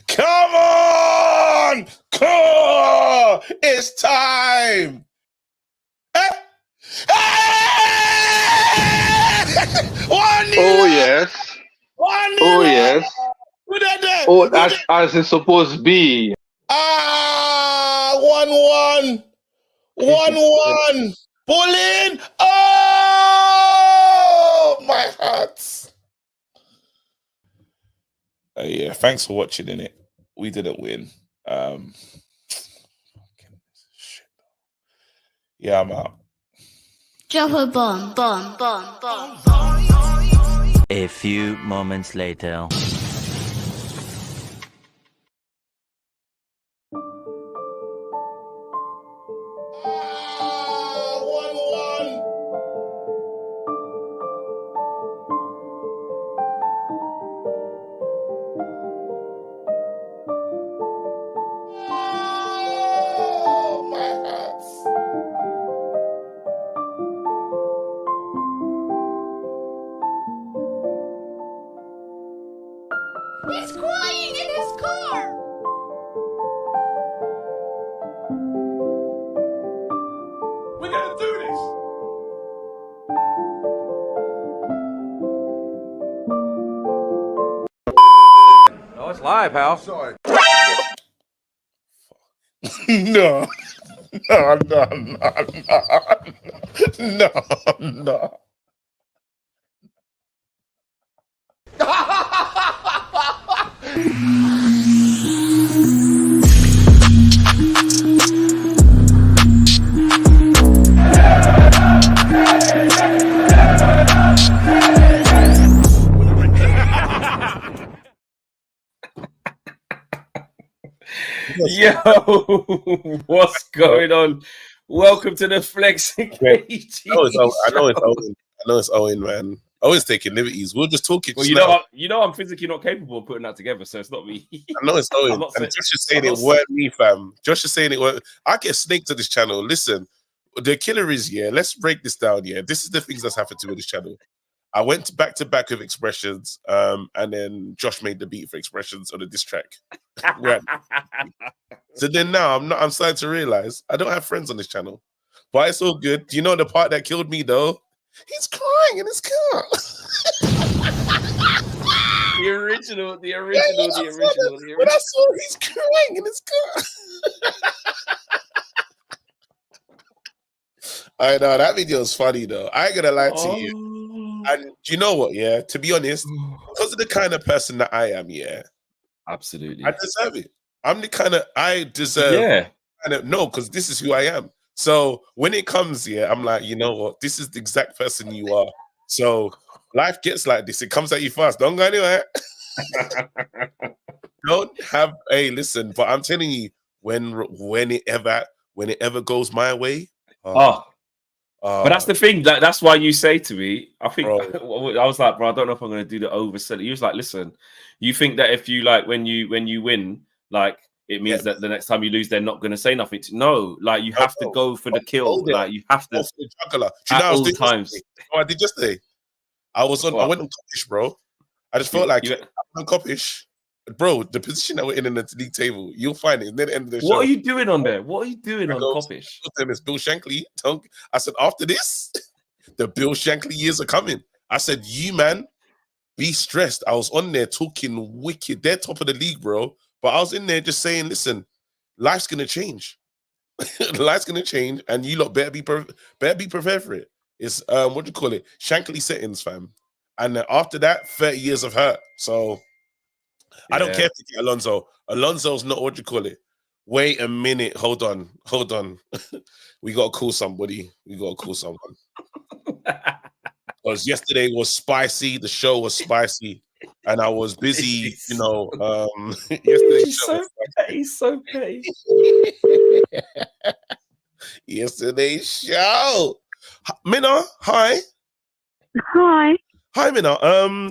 Come on! Cool! It's time! Oh yes. Oh yes. Oh, that's as it's supposed to be. 1-1. 1-1. Pull in. Oh, my heart. Yeah, thanks for watching, innit? We didn't win. Yeah, I'm out. Drop a bomb. A few moments later. He's crying in his car. We're gonna do this. Oh, it's live, pal. Sorry. No. Yo, what's going on? Welcome to the Flex and KG. I know it's Owen, man. Owen's taking liberties. We're just talking. Well, you know, I'm physically not capable of putting that together, so it's not me. I know it's Owen. And Josh is saying it weren't me, fam. Josh is saying it weren't. I get snaked to this channel. Listen, the killer is, let's break this down, This is the things that's happened to this channel. I went back to back with Expressions, and then Josh made the beat for Expressions on a diss track. So then now I'm starting to realize I don't have friends on this channel, but it's all good. Do you know the part that killed me though? He's crying in his car. The original. When I saw he's crying in his car. I know that video is funny though. I ain't gonna lie to you. And do you know what? Yeah, to be honest, because of the kind of person that I am, absolutely, I deserve it. I'm the kind of I deserve. No, because this is who I am. So when it comes, I'm like, you know what? This is the exact person you are. So life gets like this. It comes at you fast. Don't go anywhere. Don't have a listen. But I'm telling you, when it ever goes my way. But that's the thing. That's why you say to me, I think I was like, bro, I don't know if I'm going to do the oversell. He was like, listen, you think that if you like when you win, like it means that the next time you lose, they're not going to say nothing. No, like you have to go for the kill. Like you have to. At all times. I did yesterday. I went on Coppish, bro. I just felt like on Coppish. Bro, the position that we're in the league table, you'll find it near the end of the show. What are you doing on there? What are you doing on Coppish? It's Bill Shankly. I said, after this, the Bill Shankly years are coming. I said, you, man, be stressed. I was on there talking wicked. They're top of the league, bro. But I was in there just saying, listen, life's going to change. Life's going to change, and you lot better be prepared for it. It's, what do you call it? Shankly settings, fam. And then after that, 30 years of hurt. So... I don't care if you get Alonso. Alonso's not what you call it. Wait a minute. Hold on. We got to call somebody. Because yesterday was spicy. The show was spicy. And I was busy, He's so petty. Yesterday's show. Minna, hi. Hi. Hi, Minna.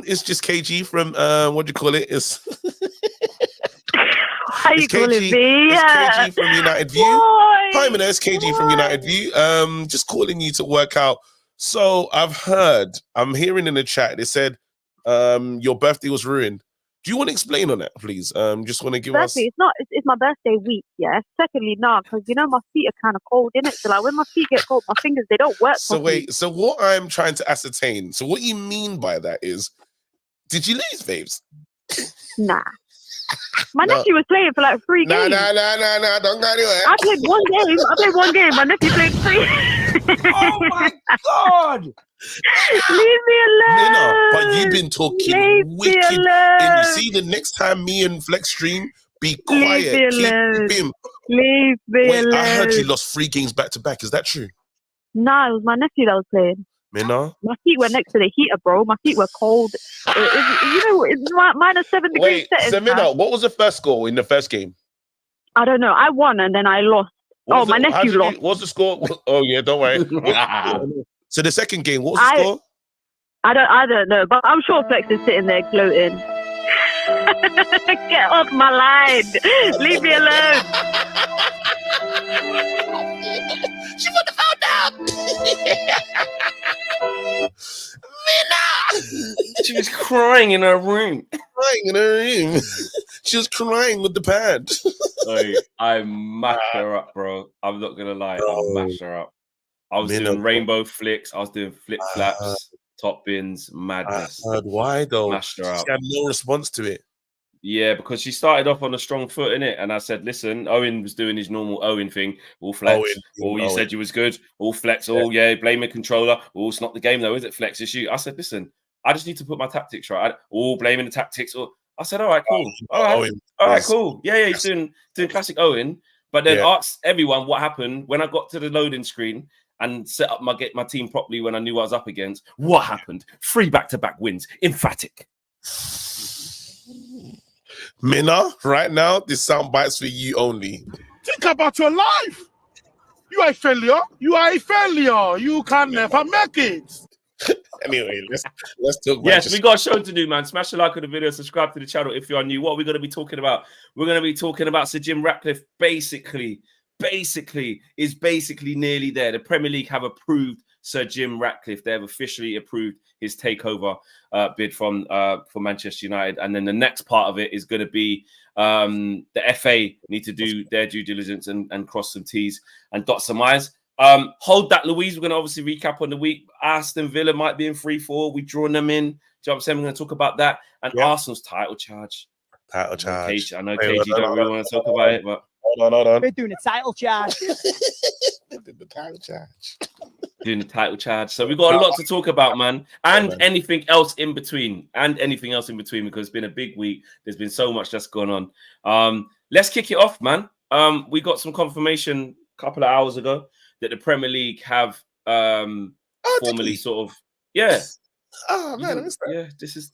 It's just KG from what do you call it? It's how you call it? It's KG from United View. Hi, Minna. It's KG from United View. Just calling you to work out. So I'm hearing in the chat they said your birthday was ruined. Do you want to explain on that, please? Just want to give Firstly, it's my birthday week, yeah. Secondly, because my feet are kind of cold, innit? So like when my feet get cold, my fingers they don't work So properly. wait, so what I'm trying to ascertain, so what you mean by that is, did you lose, babes? Nah. My nephew was playing for like 3 games. Nah, don't go anywhere. I played one game. My nephew played 3. Oh my God! Leave me alone. Nina, but you've been talking Leave wicked. me alone. And you see, the next time me and Flex stream, be quiet. Leave me alone. Keep him. Leave me Wait, alone. I heard you lost 3 games back to back. Is that true? Nah, it was my nephew that was playing. Mina? My feet were next to the heater, bro. My feet were cold. It's minus 7 degrees. Wait, so Mina, what was the first score in the first game? I don't know. I won and then I lost. My nephew lost. What's the score? Oh yeah, don't worry. So the second game, what was the score? I don't know, but I'm sure Flex is sitting there gloating. Get off my line. Leave me alone. She put the phone down. Mina! She was crying in her room. She was crying with the pad. I mashed her up, bro. I'm not gonna lie. I mashed her up. I was doing rainbow flicks. I was doing flip flaps, top bins, madness. Why though? Mashed her up. She had no response to it. Yeah, because she started off on a strong foot, innit? And I said, listen, Owen was doing his normal Owen thing. All flex. You said you was good. All flex. Blame the controller. It's not the game though, is it? Flex issue. I said, listen, I just need to put my tactics right. Blaming the tactics. I said, all right, cool. All right, cool. Yeah, he's doing classic Owen. But then asked everyone what happened when I got to the loading screen and set up my team properly when I knew what I was up against. What happened? 3 back-to-back wins. Emphatic. Mina, right now, this sound bites for you only. Think about your life. You are a failure. You can never make it. Anyway, let's talk about Yes, we got a show to do, man. Smash the like on the video, subscribe to the channel if you are new. What are we going to be talking about? We're going to be talking about Sir Jim Ratcliffe basically nearly there. The Premier League have approved Sir Jim Ratcliffe. They have officially approved his takeover bid for Manchester United. And then the next part of it is going to be the FA need to do their due diligence and cross some T's and dot some I's. Hold that, Luiz. We're going to obviously recap on the week. Aston Villa might be in 3-4. We've drawn them in. Do you know what I'm saying? We're going to talk about that. And Arsenal's title charge. I know KG don't really want to talk about it, but... Hold on. We're doing a title charge. Doing the title charge. So we've got a lot to talk about, man. And anything else in between. Because it's been a big week. There's been so much that's gone on. Let's kick it off, man. We got some confirmation a couple of hours ago that the Premier League have formally sort of Oh man, I missed that. This is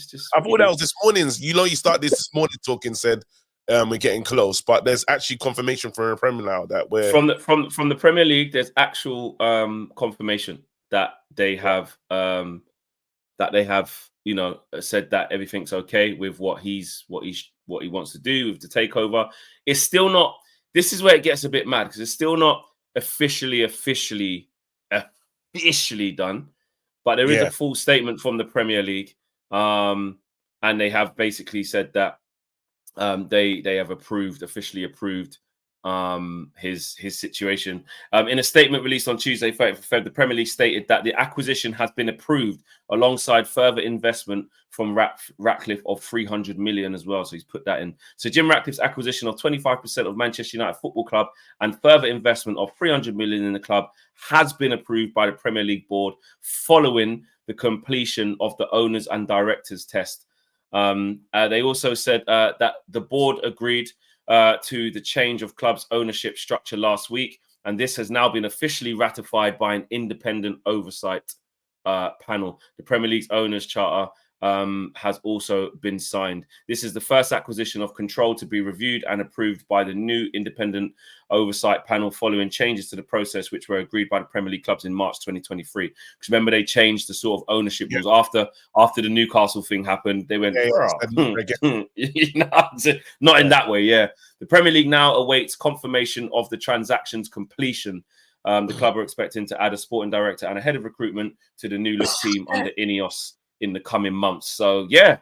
just. I thought that was this morning's. You start this morning talking said we're getting close, but there's actually confirmation from the Premier now that we're from the Premier League. There's actual confirmation that they have said that everything's okay with what he wants to do with the takeover. It's still not. This is where it gets a bit mad because it's still not officially done, but there is a full statement from the Premier League, and they have basically said that they have officially approved his situation. In a statement released on Tuesday, 30th of February, the Premier League stated that the acquisition has been approved alongside further investment from Ratcliffe of 300 million as well. So he's put that in. So Jim Ratcliffe's acquisition of 25% of Manchester United Football Club and further investment of 300 million in the club has been approved by the Premier League board following the completion of the owners and directors test. They also said that the board agreed to the change of club's ownership structure last week, and this has now been officially ratified by an independent oversight panel. The Premier League's owners charter has also been signed. This is the first acquisition of control to be reviewed and approved by the new independent oversight panel following changes to the process which were agreed by the Premier League clubs in March 2023. Because remember, they changed the sort of ownership rules after the Newcastle thing happened. They went, not in that way. Yeah, the Premier League now awaits confirmation of the transaction's completion. The club are expecting to add a sporting director and a head of recruitment to the new look team under Ineos in the coming months. So yeah,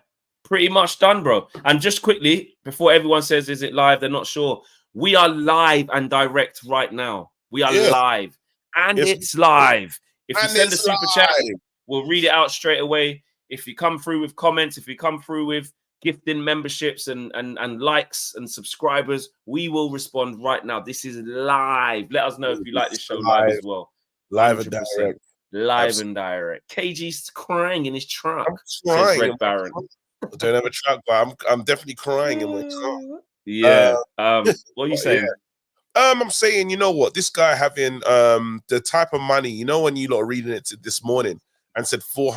pretty much done, bro. And just quickly, before everyone says, is it live? They're not sure. We are live and direct right now. We are live. And it's live. If you send a super chat, we'll read it out straight away. If you come through with comments, if you come through with gifting memberships and likes and subscribers, we will respond right now. This is live. Let us know if you like this show live as well. Live and direct. Live and direct. KG's crying in his truck. I'm crying. Red Baron. I don't have a truck, but I'm definitely crying in my car. Yeah. What are you saying? I'm saying, you know what? This guy having the type of money, you know, when you lot are reading it this morning and said 4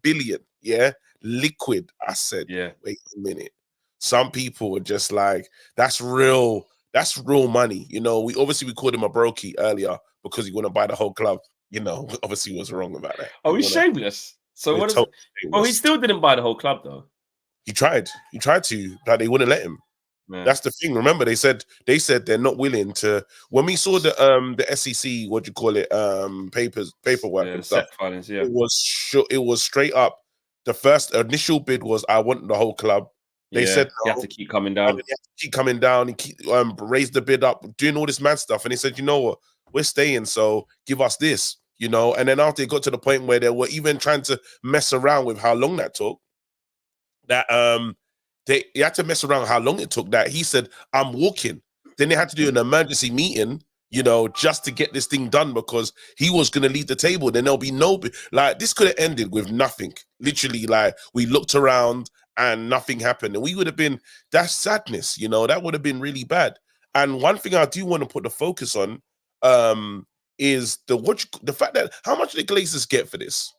billion, yeah, liquid. I said, wait a minute. Some people were just like, that's real money. You know, we called him a brokey earlier because he wouldn't buy the whole club. You know, obviously he was wrong about that. Oh, he's shameless. So what is it? Oh, he still didn't buy the whole club though. He tried to, but they wouldn't let him. Man. That's the thing. Remember, they said they're not willing to. When we saw the SEC, what do you call it, paperwork and stuff, filings, it was straight up. The first initial bid was, I want the whole club. They said you have to keep coming down. And keep raise the bid up, doing all this mad stuff. And he said, you know what, we're staying, so give us this, you know. And then after it got to the point where they were even trying to mess around with how long that took, that they had to mess around how long it took, that he said, I'm walking. Then they had to do an emergency meeting, you know, just to get this thing done because he was going to leave the table. Then there'll be like, this could have ended with nothing. Literally, like, we looked around and nothing happened. And we would have been, that's sadness, you know, that would have been really bad. And one thing I do want to put the focus on is the fact that how much did the Glazers get for this?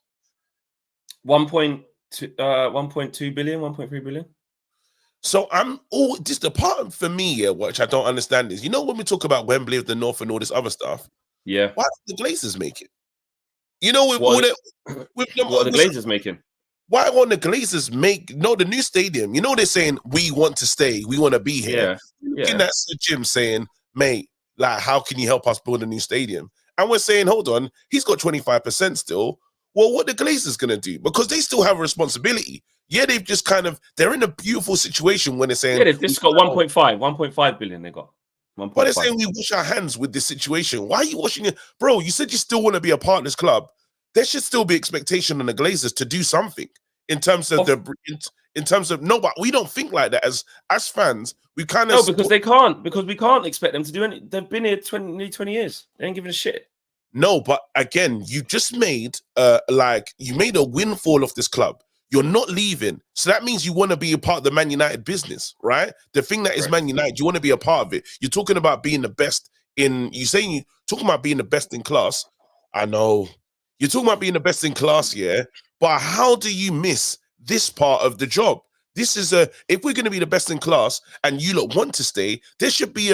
1.2 billion, 1.3 billion. So just the part for me, which I don't understand is, you know, when we talk about Wembley of the North and all this other stuff, why don't the Glazers make it? You know, what are the Glazers making? Why won't the Glazers make the new stadium? You know, they're saying we want to stay, we want to be here. Looking at Sir Jim saying, mate, like, how can you help us build a new stadium? And we're saying, hold on, he's got 25% still. Well, what the Glazers gonna do? Because they still have a responsibility. Yeah, they've just they're in a beautiful situation when they're saying, they've just got 1.5 billion. They got 1.5. But they're saying we wash our hands with this situation. Why are you washing it, bro? You said you still want to be a part of this club. There should still be expectation on the Glazers to do something in terms of but we don't think like that as fans. We kind of because we can't expect them to do anything. They've been here nearly 20 years. They ain't giving a shit. No, but again, you just made you made a windfall of this club. You're not leaving, so that means you want to be a part of the Man United business, right? The thing that is Man United, you want to be a part of it. You're talking about being the best talking about being the best in class. I know you're talking about being the best in class, yeah. But how do you miss this part of the job? This is if we're going to be the best in class and you lot want to stay, there should be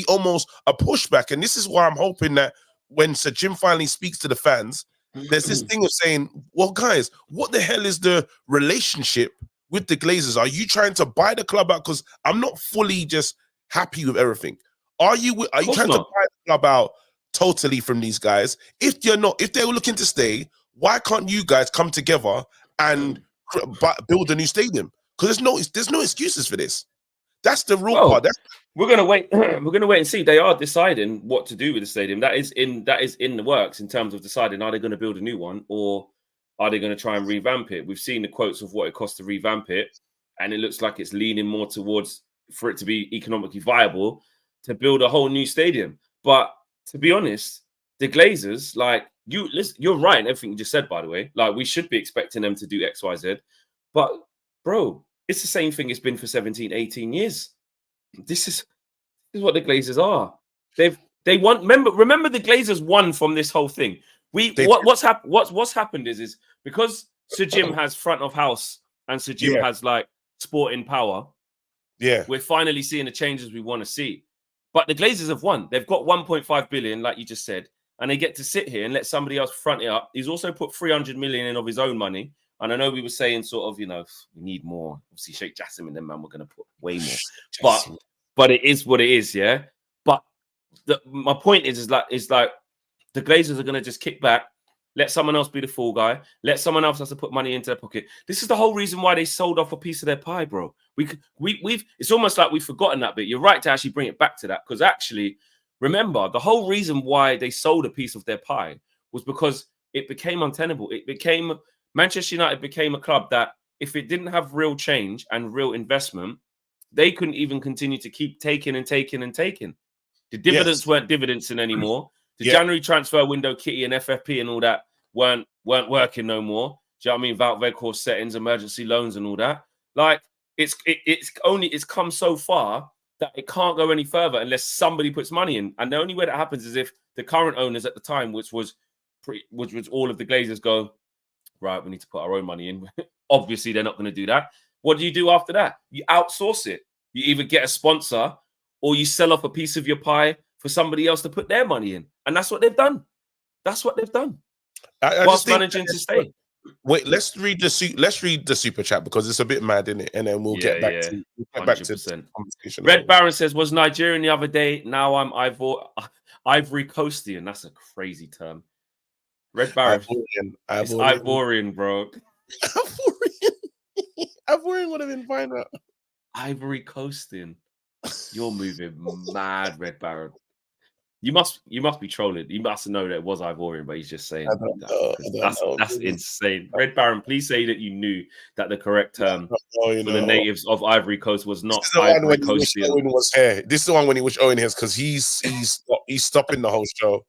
almost a pushback. And this is why I'm hoping that when Sir Jim finally speaks to the fans, there's this thing of saying, well, guys, what the hell is the relationship with the Glazers? Are you trying to buy the club out? Because I'm not fully just happy with everything. Are you trying to buy the club out totally from these guys? If they're looking to stay, why can't you guys come together and build a new stadium? Because there's no excuses for this. That's the real part. We're gonna wait. We're gonna wait and see. They are deciding what to do with the stadium. That is in the works in terms of deciding, are they going to build a new one or are they going to try and revamp it? We've seen the quotes of what it costs to revamp it, and it looks like it's leaning more towards, for it to be economically viable, to build a whole new stadium. But to be honest, the Glazers, like, you're right in everything you just said, by the way. Like, we should be expecting them to do X, Y, Z. But bro, it's the same thing it's been for 17, 18 years. This is what the Glazers are. They want. Remember the Glazers won from this whole thing. What's happened is because Sir Jim has front of house and Sir Jim has like sporting power. Yeah, we're finally seeing the changes we want to see. But the Glazers have won. They've got 1.5 billion, like you just said, and they get to sit here and let somebody else front it up. He's also put 300 million in of his own money. And I know we were saying sort of, you know, we need more. Obviously, Sheikh Jassim and them, man, we're going to put way more. But it is what it is, yeah? But my point is like the Glazers are going to just kick back Let someone else be the fool guy. Let someone else have to put money into their pocket. This is the whole reason why they sold off a piece of their pie, bro. We've it's almost like we've forgotten that bit. You're right to actually bring it back to that, because actually, remember, the whole reason why they sold a piece of their pie was because it became untenable. Manchester United became a club that, if it didn't have real change and real investment, they couldn't even continue to keep taking and taking and taking. The dividends weren't dividending anymore. The January transfer window, Kitty and FFP and all that weren't working no more. Do you know what I mean? Without red course settings, emergency loans and all that. Like, it's come so far that it can't go any further unless somebody puts money in. And the only way that happens is if the current owners at the time, which was all of the Glazers, go, right, we need to put our own money in. Obviously, they're not going to do that. What do you do after that? You outsource it. You either get a sponsor or you sell off a piece of your pie for somebody else to put their money in. And that's what they've done. That's what they've done. Whilst managing to stay. Wait, let's read the super chat because it's a bit mad, isn't it? And then we'll get back to the conversation. Red Baron says, was Nigerian the other day. Now I'm Ivory Coastian. That's a crazy term. Red Baron. It's Ivorian, bro. Ivorian would have been fine. Ivory Coastian. You're moving mad, Red Baron. You must be trolling. You must know that it was Ivorian, but he's just saying that's insane. Red Baron, please say that you knew that the correct term for the natives of Ivory Coast was not Ivory Coastian. This is the one when he wished Owen his, because he's stopping the whole show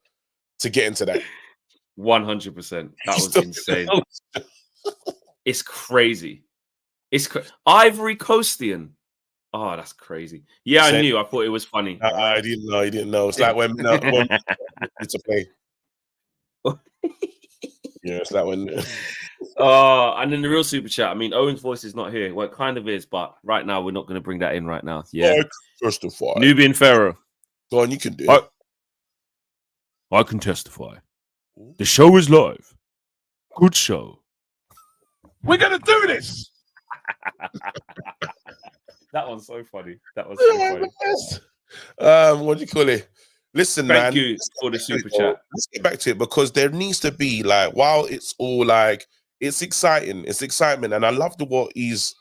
to get into that. 100%. That was insane. It's crazy. Ivory Coastian. Oh, that's crazy. Yeah, I knew. I thought it was funny. I didn't know. He didn't know. It's like when it's a play. Yeah, it's like when. And then the real super chat. I mean, Owen's voice is not here. Well, it kind of is, but right now we're not going to bring that in right now. Yeah. Testify. Nubian Pharaoh. Go on, you can do it. I can testify. The show is live. Good show. We're gonna do this. That one's so funny. That was so funny. What do you call it? Listen, Thank you for the super chat. Let's get back to it, because there needs to be, like, while it's all like, it's exciting, it's excitement, and I love what he's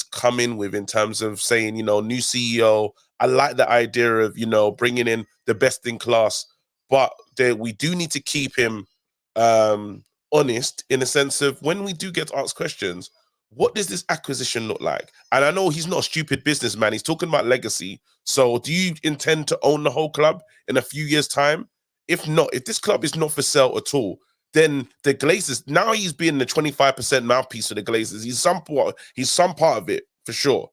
coming with in terms of saying, new CEO. I like the idea of, bringing in the best in class, but we do need to keep him honest in the sense of, when we do get asked questions, what does this acquisition look like? And I know he's not a stupid businessman. He's talking about legacy. So do you intend to own the whole club in a few years' time? If not, if this club is not for sale at all, then the Glazers, now he's being the 25% mouthpiece of the Glazers. He's some part of it, for sure.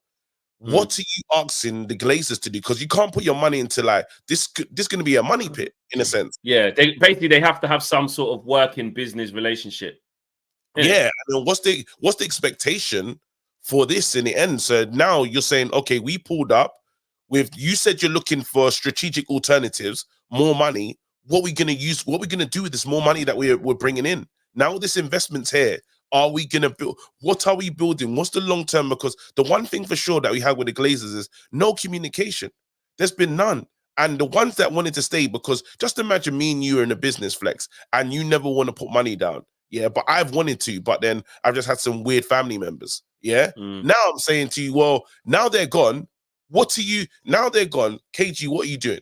What are you asking the Glazers to do? Because you can't put your money into, like, this going to be a money pit, in a sense. Yeah, they have to have some sort of working business relationship. Yeah, I mean, what's the expectation for this in the end? So now you're saying, okay, we pulled up you said you're looking for strategic alternatives, more money. What are we going to use? What are we going to do with this more money that we're bringing in? Now this investment's here. Are we going to build? What are we building? What's the long term? Because the one thing for sure that we had with the Glazers is no communication. There's been none. And the ones that wanted to stay, because just imagine me and you are in a business, Flex, and you never want to put money down. Yeah, but I've wanted to, but then I've just had some weird family members. Yeah. Now I'm saying to you, well, now they're gone. Now they're gone. KG, what are you doing?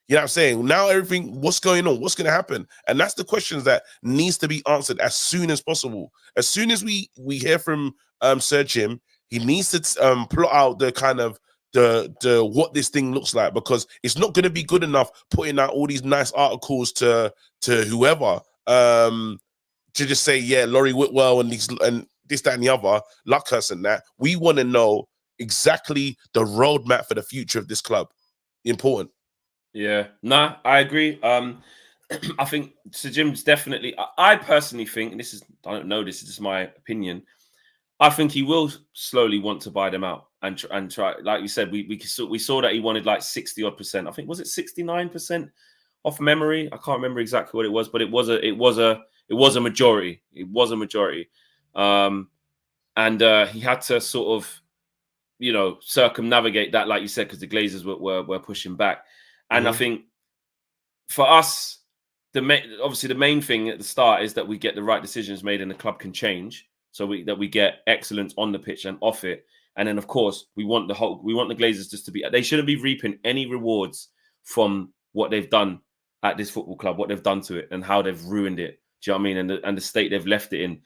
You know what I'm saying? Now everything, what's going on? What's going to happen? And that's the questions that needs to be answered as soon as possible. As soon as we hear from Sir Jim, he needs to plot out the kind of the what this thing looks like, because it's not going to be good enough putting out all these nice articles to whoever. To just say, yeah, Laurie Whitwell and this, that, and the other, Luckhurst and that. We want to know exactly the roadmap for the future of this club. Important. Yeah, nah, I agree. I think Sir Jim's definitely. I personally think, and I don't know, this is just my opinion. I think he will slowly want to buy them out and try. Like you said, we saw that he wanted like 60-odd%. I think, was it 69% off memory? I can't remember exactly what it was, but it was a majority. It was a majority. And he had to sort of, circumnavigate that, like you said, because the Glazers were pushing back. And I think for us, obviously the main thing at the start is that we get the right decisions made and the club can change. So that we get excellence on the pitch and off it. And then of course we want the Glazers just to be, they shouldn't be reaping any rewards from what they've done at this football club, what they've done to it and how they've ruined it. Do you know what I mean? And the state they've left it in.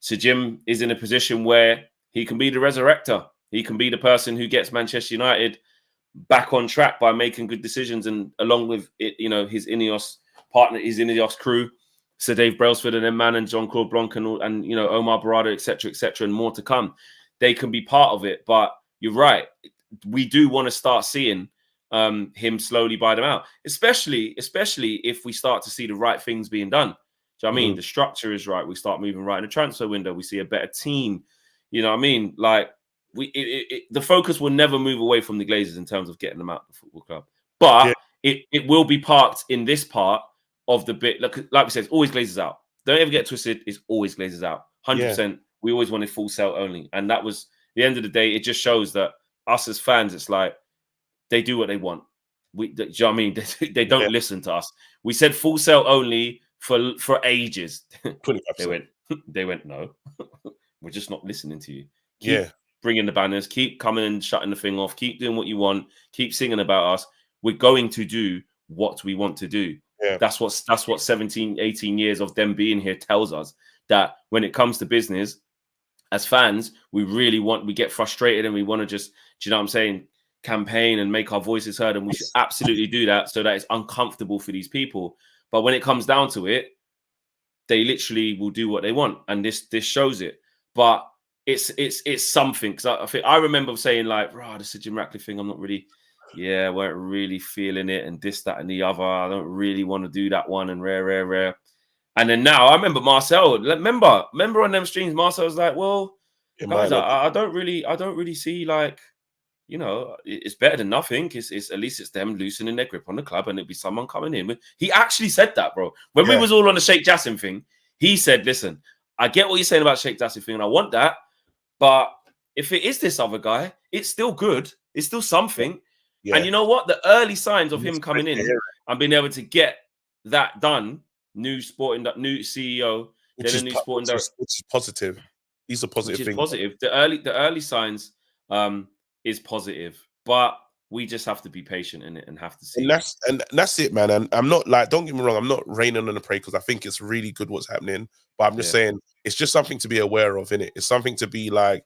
So Jim is in a position where he can be the resurrector. He can be the person who gets Manchester United back on track by making good decisions, and along with it, his Ineos partner, his Ineos crew, Sir Dave Brailsford and then Man and John Claude Blanc and Omar Barada, etc., and more to come. They can be part of it, but you're right. We do want to start seeing him slowly buy them out, especially if we start to see the right things being done. Do you know what I mean? The structure is right. We start moving right in the transfer window. We see a better team. You know what I mean? Like the focus will never move away from the Glazers in terms of getting them out of the football club, but it will be parked in this part of the bit. Like we said, it's always Glazers out. Don't ever get twisted. It's always Glazers out. 100%. We always wanted full sale only, and that was the end of the day. It just shows that us as fans, it's like they do what they want. Do you know what I mean? They don't listen to us. We said full sale only for ages. They went no. We're just not listening to you. Keep bringing the banners, keep coming and shutting the thing off, keep doing what you want, keep singing about us. We're going to do what we want to do. That's what 17, 18 years of them being here tells us, that when it comes to business, as fans, we get frustrated and we want to just, do you know what I'm saying, campaign and make our voices heard, and we should absolutely do that so that it's uncomfortable for these people. But when it comes down to it, they literally will do what they want, and this shows it. But it's something, because I remember saying like, this is a Jim Ratcliffe thing. I'm not really, weren't really feeling it, and this, that, and the other. I don't really want to do that one, and rare. And then now I remember Marcel. Remember on them streams, Marcel was like, "Well, guys, I don't really see, like, it's better than nothing. It's at least it's them loosening their grip on the club, and it'd be someone coming in." He actually said that, bro. When we was all on the Sheikh Jassim thing, he said, "Listen, I get what you're saying about Sheikh Jassim thing, and I want that, but if it is this other guy, it's still good. It's still something." And you know what? The early signs of him coming in and being able to get that done. New CEO, which is positive. These are positive things. Positive. The early signs is positive, but we just have to be patient in it and have to see. And that's it, man. And I'm not like, don't get me wrong, I'm not raining on the parade, because I think it's really good what's happening. But I'm just saying, it's just something to be aware of, innit? It's something to be like,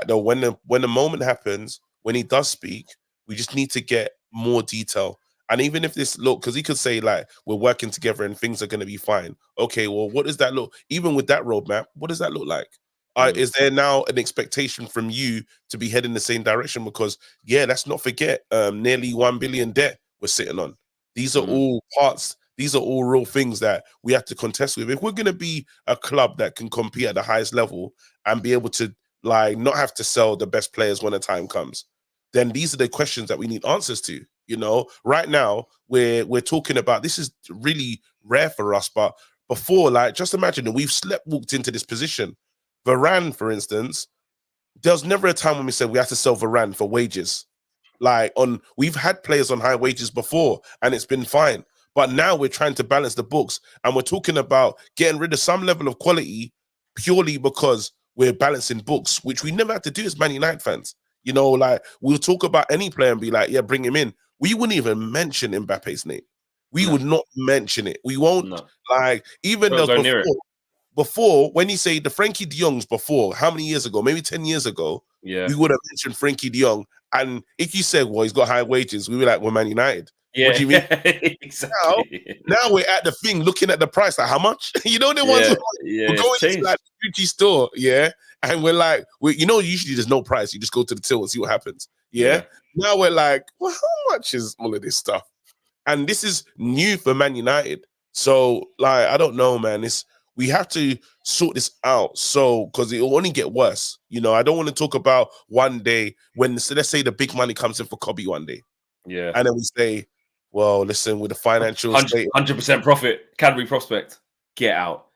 when the moment happens, when he does speak, we just need to get more detail. And even if because he could say like, we're working together and things are going to be fine. Okay, well, what does that look? Even with that roadmap, what does that look like? Is there now an expectation from you to be heading the same direction? Because let's not forget, nearly 1 billion debt we're sitting on. These are all parts. These are all real things that we have to contest with. If we're going to be a club that can compete at the highest level and be able to like not have to sell the best players when the time comes, then these are the questions that we need answers to. Right now we're talking about, this is really rare for us, but before, like, just imagine that we've walked into this position. Varane, for instance, there's never a time when we said we have to sell Varane for wages. We've had players on high wages before and it's been fine. But now we're trying to balance the books, and we're talking about getting rid of some level of quality purely because we're balancing books, which we never had to do as Man United fans. Like, we'll talk about any player and be like, yeah, bring him in. We wouldn't even mention Mbappe's name. We would not mention it. We won't, even though before, when you say the Frankie de Jongs before, how many years ago? Maybe 10 years ago, we would have mentioned Frankie de Jong. And if you said, well, he's got high wages, we were like, we're Man United. What do you mean? Exactly. Now we're at the thing, looking at the price, like, how much? The ones we're going to like the beauty store, and we're like, usually there's no price. You just go to the till and see what happens. Now we're like, well, how much is all of this stuff? And this is new for Man United. So, like, I don't know, man. We have to sort this out. So, because it will only get worse. I don't want to talk about one day when, let's say the big money comes in for Kobe one day. And then we say, well, listen, with the financial 100% profit, Cadbury prospect, get out.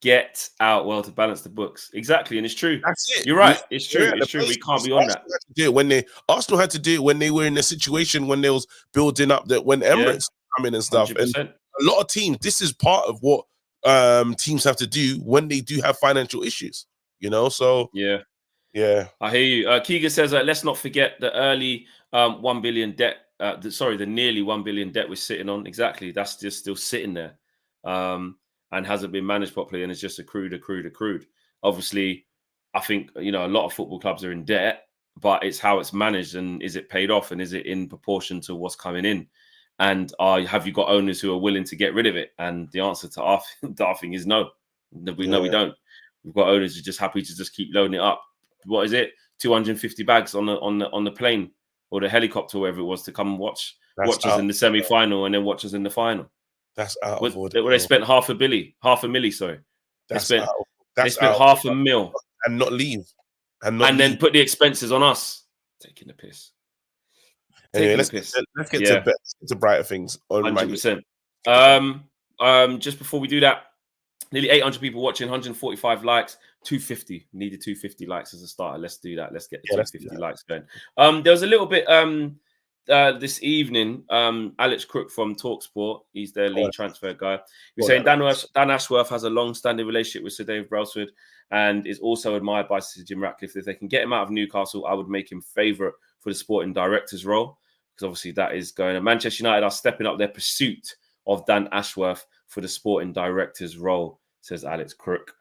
Well, to balance the books. Exactly. And it's true. That's it. You're right. It's true. It's true. We can't be on that. Arsenal had to do it when they were in a situation when they was building up, that when Emirates coming and stuff. 100%. And a lot of teams, this is part of what teams have to do when they do have financial issues, you know? So yeah. I hear you. Keegan says, let's not forget the early 1 billion debt. The nearly 1 billion debt we're sitting on. Exactly. That's just still sitting there and hasn't been managed properly, and it's just accrued. Obviously, I think, a lot of football clubs are in debt, but it's how it's managed, and is it paid off, and is it in proportion to what's coming in? And have you got owners who are willing to get rid of it? And the answer to our thing is no. We don't. We've got owners who are just happy to just keep loading it up. What is it? 250 bags on the plane or the helicopter, wherever it was, to come and watch us in the semi-final and then watch us in the final. That's out of order. They spent half a milli. Sorry, they spent half a mil and not leave, and then put the expenses on us. Taking the piss. Anyway, let's get to brighter things. 100%. Just before we do that, nearly 800 people watching, 145 likes, 250. Needed 250 likes as a starter. Let's do that. Let's get the 250 likes going. There was a little bit this evening. Alex Crook from TalkSport, he's their lead transfer guy. He's saying Dan Ashworth has a long-standing relationship with Sir Dave Brailsford and is also admired by Sir Jim Ratcliffe. If they can get him out of Newcastle, I would make him favourite for the sporting director's role, because obviously that is going. And Manchester United are stepping up their pursuit of Dan Ashworth for the sporting director's role, says Alex Crook.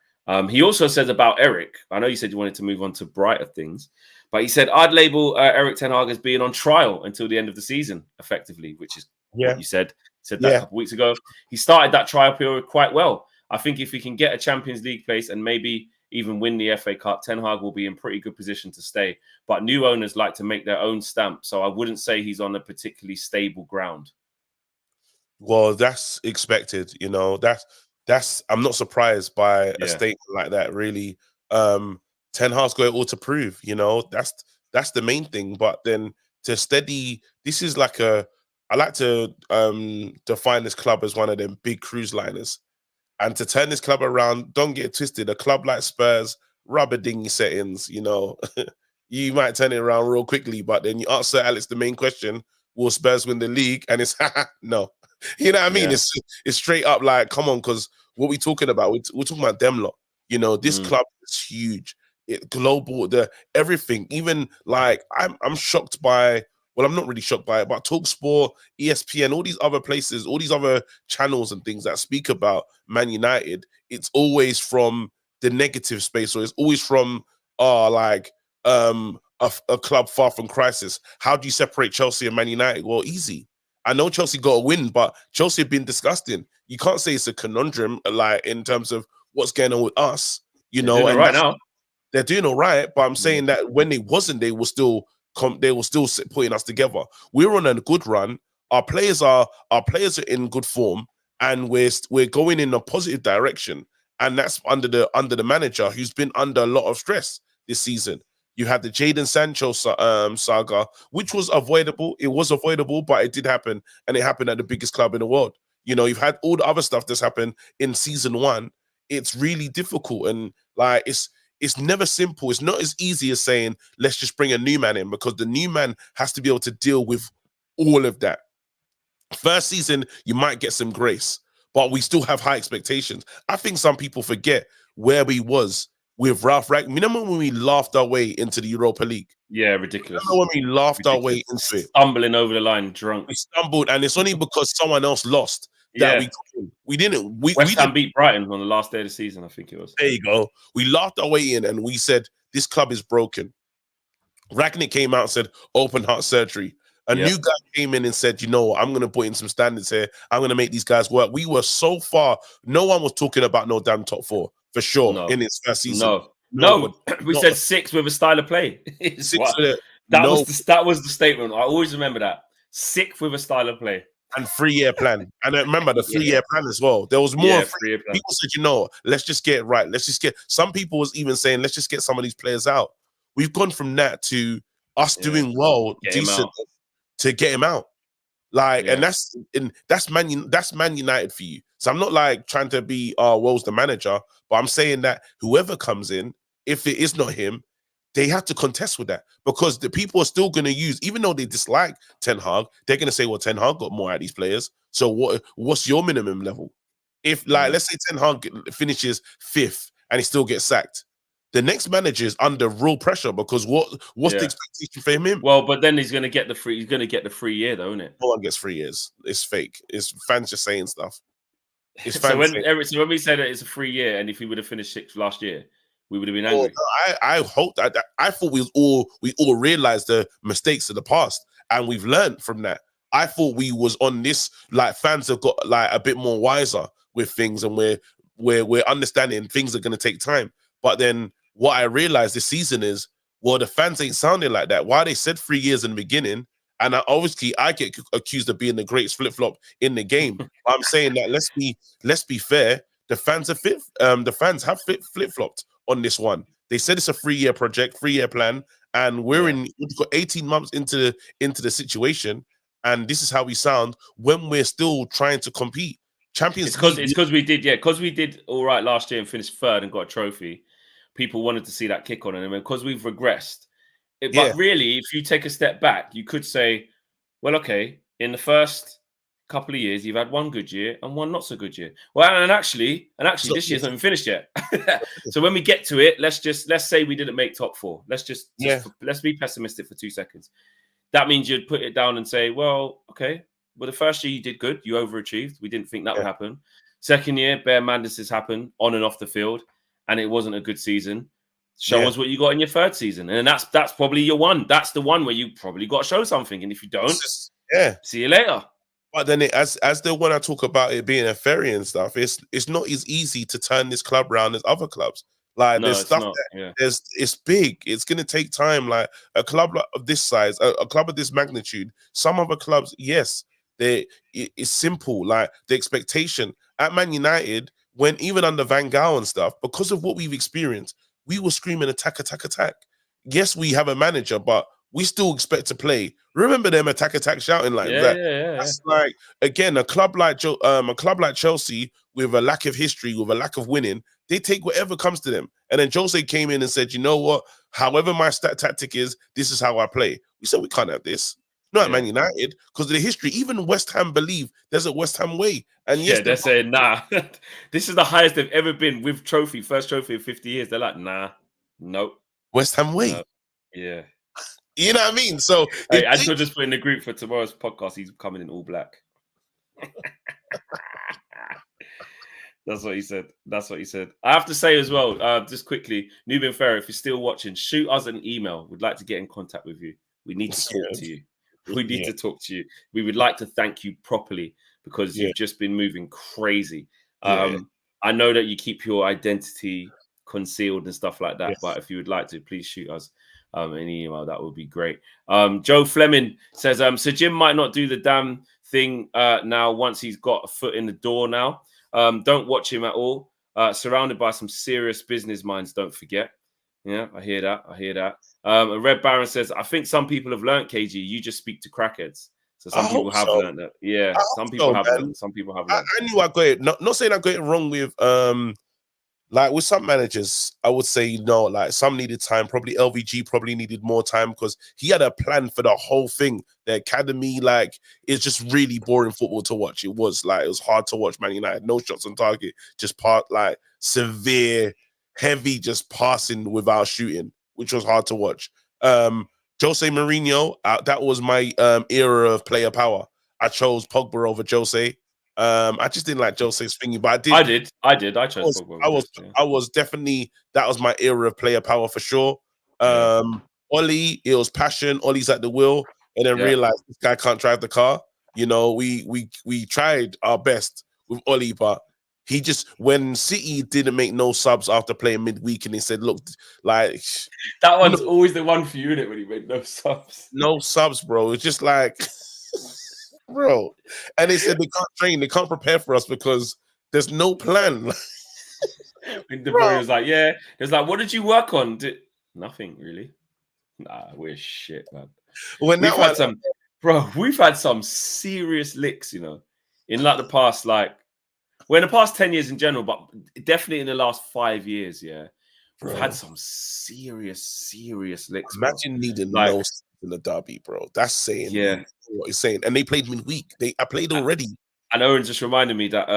He also says about Eric, I know you said you wanted to move on to brighter things, but he said, I'd label Eric Ten Hag as being on trial until the end of the season, effectively, which is what you said. Said that a couple of weeks ago. He started that trial period quite well. I think if we can get a Champions League place and maybe even win the FA Cup, Ten Hag will be in pretty good position to stay. But new owners like to make their own stamp, so I wouldn't say he's on a particularly stable ground. Well, that's expected, That's I'm not surprised by a statement like that, really. Ten Hag's got it all to prove, that's the main thing. But then to steady, this is like I like to define this club as one of them big cruise liners. And to turn this club around, don't get it twisted, a club like Spurs, rubber dinghy settings, you might turn it around real quickly, but then you ask Sir Alex the main question, will Spurs win the league? And it's no. You know what I mean? It's straight up like, come on, because what we talking about? We're talking about them lot. This club is huge. Global, everything. Even like I'm shocked by. Well, I'm not really shocked by it, but TalkSport, ESPN, all these other places, all these other channels and things that speak about Man United, it's always from the negative space, or it's always from a club far from crisis. How do you separate Chelsea and Man United? Well, easy. I know Chelsea got a win, but Chelsea have been disgusting. You can't say it's a conundrum, like in terms of what's going on with us. They're doing right now. They're doing all right, but I'm saying that when they wasn't, they were still putting us together. We're on a good run. Our players are in good form, and we're going in a positive direction. And that's under the manager who's been under a lot of stress this season. You had the Jadon Sancho saga, which was avoidable. It was avoidable, but it did happen, and it happened at the biggest club in the world. You've had all the other stuff that's happened in season one. It's really difficult, and like it's never simple. It's not as easy as saying, let's just bring a new man in, because the new man has to be able to deal with all of that. First season, you might get some grace, but we still have high expectations. I think some people forget where we was with Ralph Ragnick. Remember when we laughed our way into the Europa League? Yeah, ridiculous. Remember when we laughed our way into it? Stumbling over the line, drunk. We stumbled, and it's only because someone else lost that we didn't. West Ham beat Brighton on the last day of the season, I think it was. There you go. We laughed our way in, and we said, this club is broken. Ragnick came out and said, open heart surgery. A new guy came in and said, I'm going to put in some standards here. I'm going to make these guys work. We were so far. No one was talking about no damn top four, for sure, in its first season. No. We said 6 with a style of play. That was the statement. I always remember that. 6 with a style of play. And 3-year plan. And I remember the 3-year plan as well. There was more. People said, let's just get it right. Some people was even saying, let's just get some of these players out. We've gone from that to us doing well, decent, to get him out. And that's Man United for you. So I'm not like trying to be woe's the manager, but I'm saying that whoever comes in, if it is not him, they have to contest with that because the people are still going to use, even though they dislike Ten Hag, they're going to say, well, Ten Hag got more out of these players. So what's your minimum level? If, like, let's say Ten Hag finishes 5th and he still gets sacked, the next manager is under real pressure because what's the expectation for him? Well, but then he's going to get the free. He's going to get the free year, though, isn't it? No one gets 3 years. It's fake. It's fans just saying stuff. It's so fans when we say that it's a free year, and if he would have finished 6th last year, we would have been angry. I hope that. I thought we all realized the mistakes of the past, and we've learned from that. I thought we was on this, like, fans have got like a bit more wiser with things, and we're understanding things are going to take time. But then what I realized this season is, well, the fans ain't sounding like that. Why they said 3 years in the beginning, and obviously I get accused of being the greatest flip flop in the game. I'm saying that let's be fair. The fans have flip flopped on this one. They said it's a 3-year project, 3-year plan, and we've got 18 months into the situation, and this is how we sound when we're still trying to compete. Champions League. It's because we did all right last year and finished 3rd and got a trophy. People wanted to see that kick on, and because we've regressed. But really, if you take a step back, you could say, well, okay, in the first couple of years, you've had one good year and one not so good year. Well, and actually, this year's not even finished yet. So when we get to it, let's say we didn't make top 4. Let's be pessimistic for 2 seconds. That means you'd put it down and say, well, okay, well, the first year you did good, you overachieved. We didn't think that would happen. Second year, bare madnesses happen on and off the field, and it wasn't a good season. Show us what you got in your 3rd season, and that's probably your one. That's the one where you probably got to show something, and if you don't, see you later. But then, as when I talk about it being a ferry and stuff, it's not as easy to turn this club around as other clubs. Like, there's stuff it's big. It's gonna take time. Like, a club of this size, a club of this magnitude. Some other clubs, yes, it's simple. Like, the expectation at Man United, when even under Van Gaal and stuff, because of what we've experienced, we were screaming attack, attack, attack. Yes, we have a manager, but we still expect to play. Remember them attack, attack, shouting like that. That's like, again, a club like Chelsea, with a lack of history, with a lack of winning, they take whatever comes to them. And then Jose came in and said, you know what? However my tactic is, this is how I play. We said we can't have this. Not at Man United, because of the history. Even West Ham believe there's a West Ham way. And yes, they're saying, nah, this is the highest they've ever been with first trophy in 50 years. They're like, nah, nope. West Ham way. Nope. Yeah. You know what I mean? So Anto just put in the group for tomorrow's podcast, he's coming in all black. That's what he said. I have to say as well, just quickly, Nubian Ferrer, if you're still watching, shoot us an email. We'd like to get in contact with you. We need to talk to you. We need to talk to you. We would like to thank you properly because you've just been moving crazy. I know that you keep your identity concealed and stuff like that, but if you would like to, please shoot us an email. That would be great. Joe Fleming says, so Jim might not do the damn thing now once he's got a foot in the door now. Don't watch him at all. Surrounded by some serious business minds, don't forget. Yeah, I hear that. Red Baron says, I think some people have learned, KG. You just speak to crackheads. So some people have learned that. Yeah, some people have learned. Some people have learned. I knew I got it. Not saying I got it wrong with like with some managers, I would say no, like some needed time. Probably LVG probably needed more time because he had a plan for the whole thing. The academy, like, it's just really boring football to watch. It was hard to watch Man United. No shots on target, just severe, heavy, just passing without shooting, which was hard to watch. Jose Mourinho, that was my era of player power. I chose Pogba over Jose. I just didn't like Jose's thingy, but I did. I chose Pogba. I was definitely, that was my era of player power for sure. Ollie, it was passion. Ollie's at the wheel, and then realized this guy can't drive the car. You know, we tried our best with Ollie, but he just, when City didn't make no subs after playing midweek, and he said, "Look, like that one's always the one for you, isn't it, when he made no subs." No subs, bro. It's just like, bro. And they said they can't train, they can't prepare for us because there's no plan. When the boy was like, "Yeah," there's like, "What did you work on?" Nothing really. Nah, we're shit, man. We've had some serious licks, you know, in like the past, in the past 10 years in general, but definitely in the last 5 years, We've had some serious licks. Imagine needing like, no in the derby, bro. That's saying yeah, what he's saying. And they played midweek. I played already. And Owen just reminded me that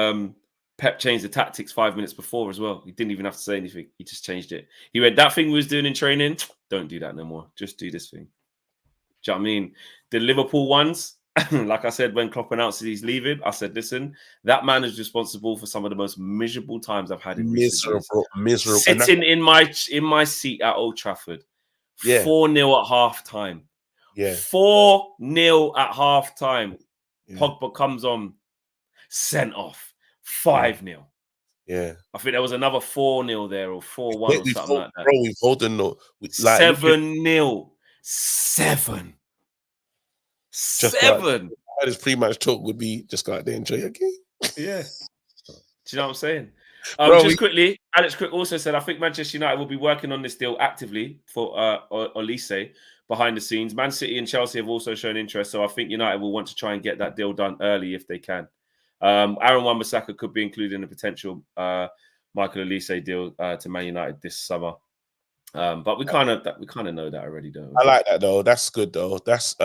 Pep changed the tactics 5 minutes before as well. He didn't even have to say anything. He just changed it. He went, that thing we was doing in training, don't do that no more. Just do this thing. Do you know what I mean? The Liverpool ones, like I said, when Klopp announced that he's leaving, I said, listen, that man is responsible for some of the most miserable times I've had in recent years. Sitting in my seat at Old Trafford, 4-0 at half time. 4-0 at half time. Pogba comes on, sent off, 5-0. Yeah, I think there was another 4-0 there or 4-1 or something like that. Bro, we've holding no 7-0. 7. His pre-match talk would be just go out there and enjoy your game. Yeah. Do you know what I'm saying? Quickly, Alex Crick also said, I think Manchester United will be working on this deal actively for Olise behind the scenes. Man City and Chelsea have also shown interest, so I think United will want to try and get that deal done early if they can. Aaron Wan-Bissaka could be included in a potential Michael Olise deal to Man United this summer. But we kind of know that already, don't we? I like that though. That's good though. That's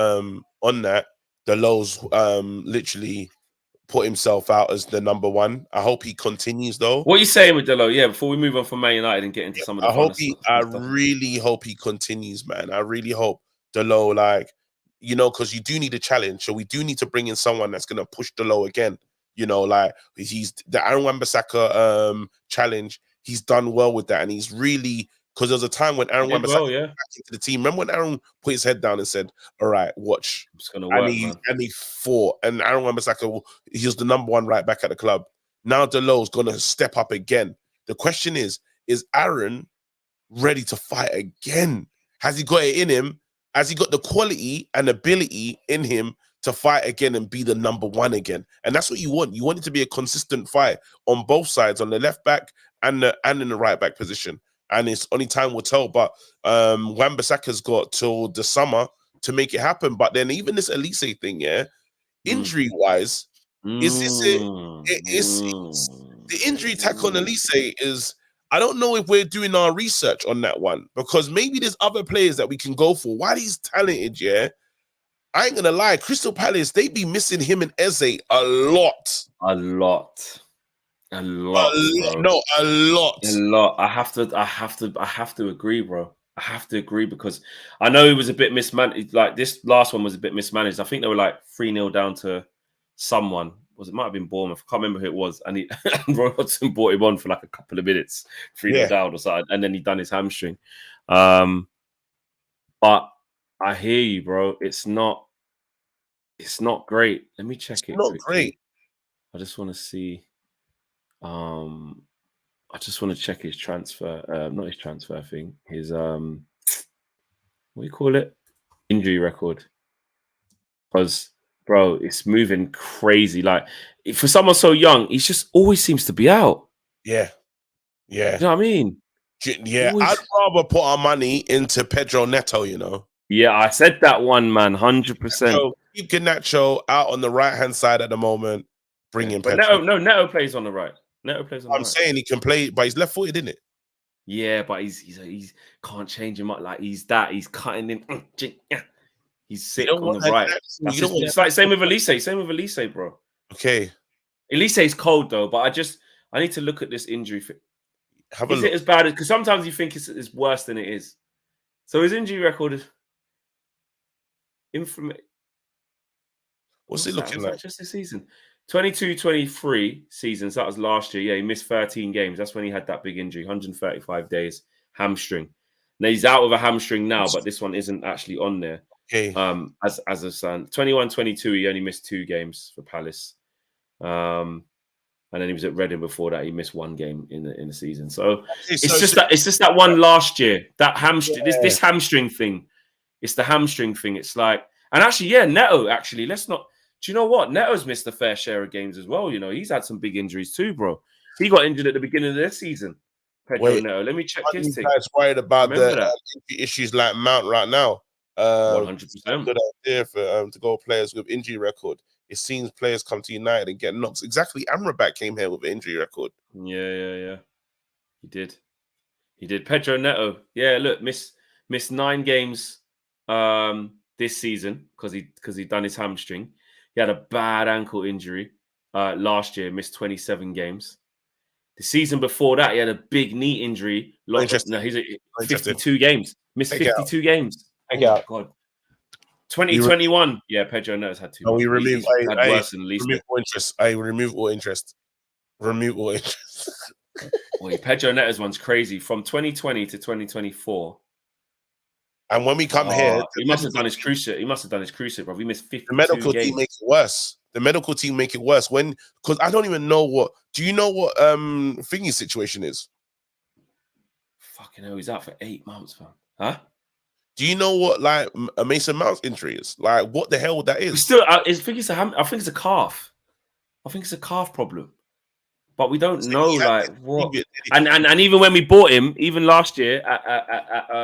on that. Deleu's literally put himself out as the number one. I hope he continues though. What are you saying with Deleu? Yeah, before we move on from Man United and get into some of the I really hope he continues, man. I really hope Deleu, like, you know, because you do need a challenge. So we do need to bring in someone that's gonna push Deleu again. You know, like he's the Aaron Wan-Bissaka challenge. He's done well with that, and he's really, because there was a time when Aaron Wan-Bissaka back into the team. Remember when Aaron put his head down and said, "All right, watch," it's gonna work, and he fought. And Aaron Wan-Bissaka, he was the number one right back at the club. Now Deleu's gonna step up again. The question is Aaron ready to fight again? Has he got it in him? Has he got the quality and ability in him to fight again and be the number one again? And that's what you want. You want it to be a consistent fight on both sides, on the left back and in the right back position. And it's only time will tell. But Wan-Bissaka's got till the summer to make it happen. But then even this Olise thing, injury-wise, is this it? It's the injury tack on Olise is, I don't know if we're doing our research on that one, because maybe there's other players that we can go for. While he's talented, I ain't gonna lie, Crystal Palace, they be missing him and Eze a lot. A lot. No, a lot. I have to agree, bro. I have to agree, because I know it was a bit mismanaged. Like this last one was a bit mismanaged. I think they were like 3-0 down to someone. It might have been Bournemouth. I can't remember who it was. And Roy Hodgson brought him on for like a couple of minutes, 3-0 down or something, and then he done his hamstring. But I hear you, bro. It's not great. Let me check it. Not great. I just want to see. I just want to check his transfer. Not his transfer thing. His what do you call it? Injury record. Because, bro, it's moving crazy. Like, for someone so young, he just always seems to be out. Yeah. You know what I mean? Yeah, always. I'd rather put our money into Pedro Neto, you know. Yeah, I said that one, man, 100%. Keep Garnacho out on the right-hand side at the moment. Bring in Pedro. Neto plays on the right. Neto plays on the right. I'm saying he can play, but he's left-footed, isn't it? Yeah, but he's can't change him up. Like, he's cutting in. He's sick on the right. It's like same with Olise. Bro. Okay. Elise's cold though, but I need to look at this injury. Is it as bad as? Because sometimes you think it's worse than it is. So his injury record is What's it looking like? Just this season, 22-23 seasons. That was last year. Yeah, he missed 13 games. That's when he had that big injury, 135 days, hamstring. Now he's out with a hamstring now, but this one isn't actually on there. Okay. As a son, 21-22, he only missed 2 games for Palace. And then he was at Reading before that. He missed 1 game in the season. So it's just that one last year. That hamstring, this hamstring thing. It's the hamstring thing. It's like, and actually, Neto. Actually, let's not. Do you know what? Neto's missed a fair share of games as well. You know, he's had some big injuries too, bro. He got injured at the beginning of this season. Pedro Neto. Let me check his thing. Guys worried about the issues like Mount right now. 100%. Good idea for to go players with injury record. It seems players come to United and get knocks. Exactly, Amrabat came here with an injury record. Yeah. He did. He did. Pedro Neto. Yeah, look, missed 9 games this season because he done his hamstring. He had a bad ankle injury last year, missed 27 games. The season before that, he had a big knee injury. No, he's 52 games. Missed 52 games. Oh, God. 2021. Yeah, Pedro Neto's had 2 months. We remove worse than least. Remove all interest. Remove all interest. Remove all interest. Wait, Pedro Neto's one's crazy. From 2020 to 2024. And when we come here, he must have done his cruciate, bro. We missed 52 The medical games. team makes it worse. The medical team make it worse because I don't even know what. Do you know what Thingy's situation is? Fucking hell, he's out for 8 months, man. Huh? Do you know what like a Mason Mount's injury is? Like, what the hell that is? Still, I think it's a calf. I think it's a calf problem, but we don't know like what. And even when we bought him, even last year at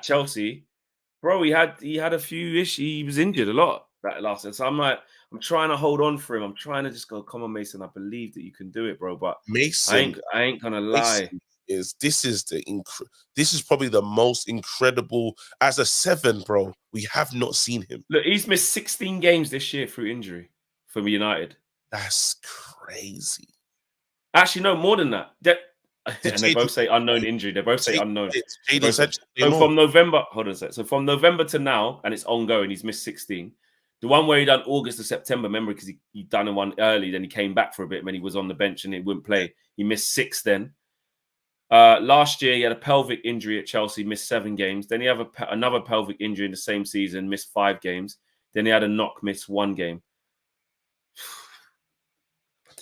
Chelsea, bro, he had a few issues. He was injured a lot that last year. So I'm trying to hold on for him. I'm trying to just go, come on, Mason. I believe that you can do it, bro. But Mason, I ain't gonna lie. This is probably the most incredible as a 7, bro. We have not seen him. Look, he's missed 16 games this year through injury for United. That's crazy. Actually, no, more than that. And they both say unknown injury. They both say unknown. So from November, hold on a sec. So from November to now, and it's ongoing. He's missed 16. The one where he done August to September, remember, because he done one early, then he came back for a bit when he was on the bench and he wouldn't play. He missed 6 then. Last year, he had a pelvic injury at Chelsea, missed 7 games. Then he had another pelvic injury in the same season, missed 5 games. Then he had a knock, missed 1 game.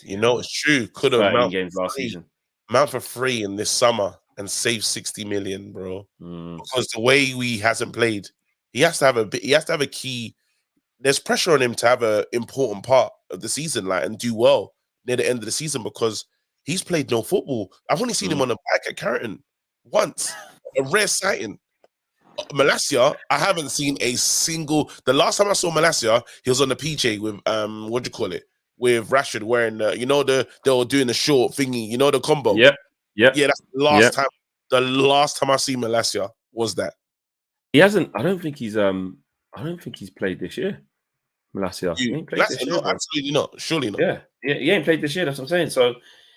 You know, it's true. Could have Mount games last season. Mount for free in this summer and save 60 million, bro. Because the way he hasn't played, he has to have a key. There's pressure on him to have an important part of the season, like, and do well near the end of the season because he's played no football. I've only seen him on the bike at Carrington once, a rare sighting. Malacia, I haven't seen a single. The last time I saw Malacia, he was on the PJ with what do you call it? With Rashford wearing they were doing the short thingy, the combo. Yeah. That's the last time. The last time I see Malacia was that. He hasn't. I don't think he's played this year. Malacia. He ain't played this year. No, absolutely not. Surely not. Yeah, he ain't played this year. That's what I'm saying. So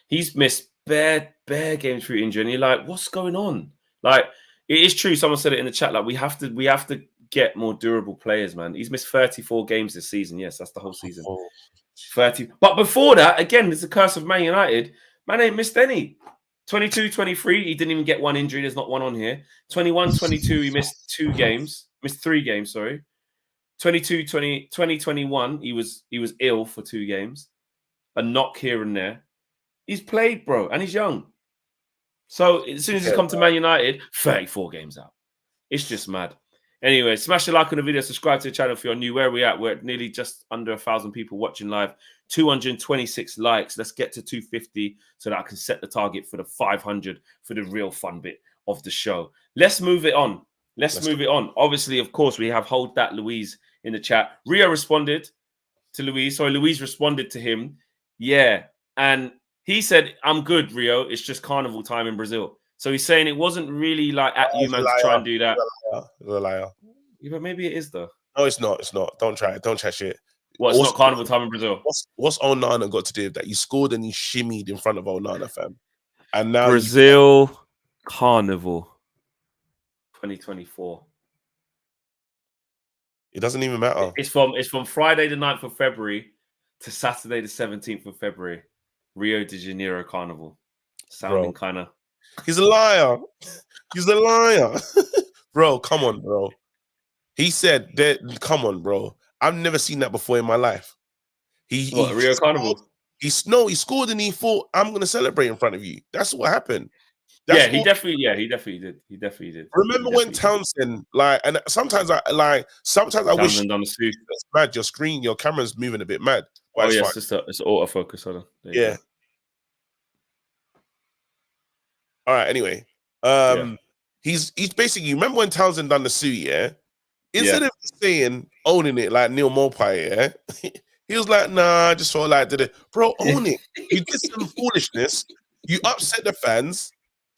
he's missed bare games through injury, and you're like, what's going on? Like, it is true. Someone said it in the chat. Like, we have to get more durable players, man. He's missed 34 games this season. Yes, that's the whole season. 30. But before that, again, there's the curse of Man United. Man ain't missed any. 22, 23, he didn't even get 1 injury. There's not one on here. 21, 22, he missed 2 games. Missed 3 games, sorry. 22, 20, 21, he was ill for 2 games. A knock here and there. He's played, bro, and he's young. So as soon as he's come to Man United, 34 games out. It's just mad. Anyway, smash a like on the video, subscribe to the channel if you're new. Where are we at? We're at nearly just under 1,000 people watching live. 226 likes. Let's get to 250 so that I can set the target for the 500 for the real fun bit of the show. Let's move it on. Let's move it on. Obviously, of course, we have Hold That Luiz in the chat. Rio responded to Luiz. Sorry, Luiz responded to him. Yeah. And he said, I'm good, Rio. It's just carnival time in Brazil. So he's saying it wasn't really like at you, man, to try and do that. He's a liar. Yeah, but maybe it is, though. No, it's not. It's not. Don't try it. Don't try shit. It's not carnival time in Brazil. What's Onana got to do with that? You scored and you shimmied in front of Onana, fam. And now Brazil Carnival 2024. It doesn't even matter. It's from Friday the 9th of February to Saturday the 17th of February. Rio de Janeiro Carnival. Sounding kind of... He's a liar. He's a liar. Bro, come on, bro. He said that, come on, bro. I've never seen that before in my life. Rio Carnival? He scored and he thought, I'm going to celebrate in front of you. That's what happened. He definitely did. He definitely did. Remember when Townsend, and sometimes I wish done the suit. It's mad. Your screen, your camera's moving a bit mad. Oh, yes, it's autofocus. Hold on. Yeah. All right, anyway. He's basically, remember when Townsend done the suit, yeah? Instead of saying, owning it like Neil Mopai, yeah? He was like, nah, I just felt like, bro, own it. You did some foolishness. You upset the fans.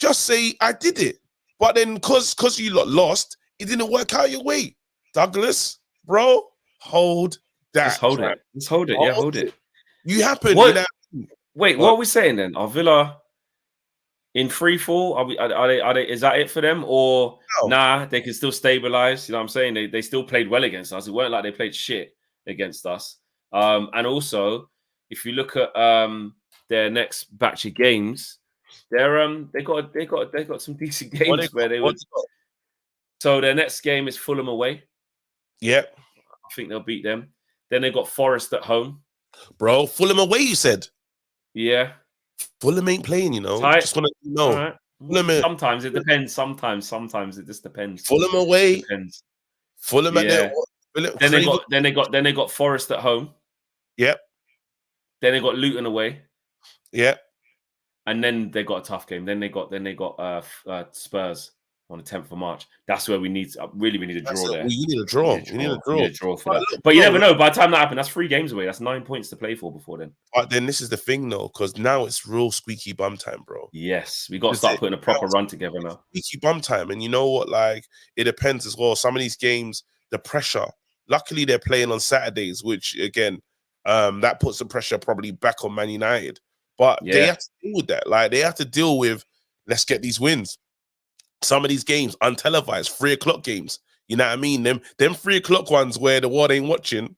just say I did it. But then cause you lot lost, it didn't work out your way. Douglas, bro, hold that. Just hold it. Just hold it. Yeah, hold it. You happen. What? You know, wait, what are we saying then? Are Villa in free fall? Are they? Is that it for them? Or nah, they can still stabilize. You know what I'm saying? They still played well against us. It weren't like they played shit against us. And also, if you look at their next batch of games, they got some decent games where they would. So their next game is Fulham away. Yep. I think they'll beat them. Then they got Forest at home. Bro, Fulham away, you said? Yeah. Fulham ain't playing, you know. Tight. Just want to know. Right. Sometimes it depends. Sometimes it just depends. Fulham away. Depends. Fulham at their Then they got Forest at home. Yep. Then they got Luton away. Yep. And then they got a tough game. Then they got Spurs on the 10th of March. That's where we need a draw there. We need a draw. We need a draw for that. But you never know. By the time that happens, that's 3 games away. That's 9 points to play for before then. But then this is the thing, though, because now it's real squeaky bum time, bro. Yes, we got to start putting a proper run together now. Squeaky bum time, and you know what? Like, it depends as well. Some of these games, the pressure. Luckily, they're playing on Saturdays, which again, that puts the pressure probably back on Man United. But they have to deal with that. Like, they have to deal with, let's get these wins. Some of these games untelevised, 3 o'clock games. You know what I mean? Them 3 o'clock ones where the world ain't watching.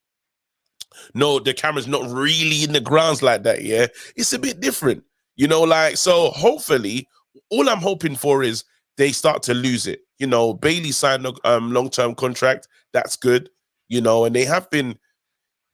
No, the camera's not really in the grounds like that. Yeah, it's a bit different. You know, like, so hopefully, all I'm hoping for is they start to lose it. You know, Bailey signed a long-term contract. That's good. You know, and they have been.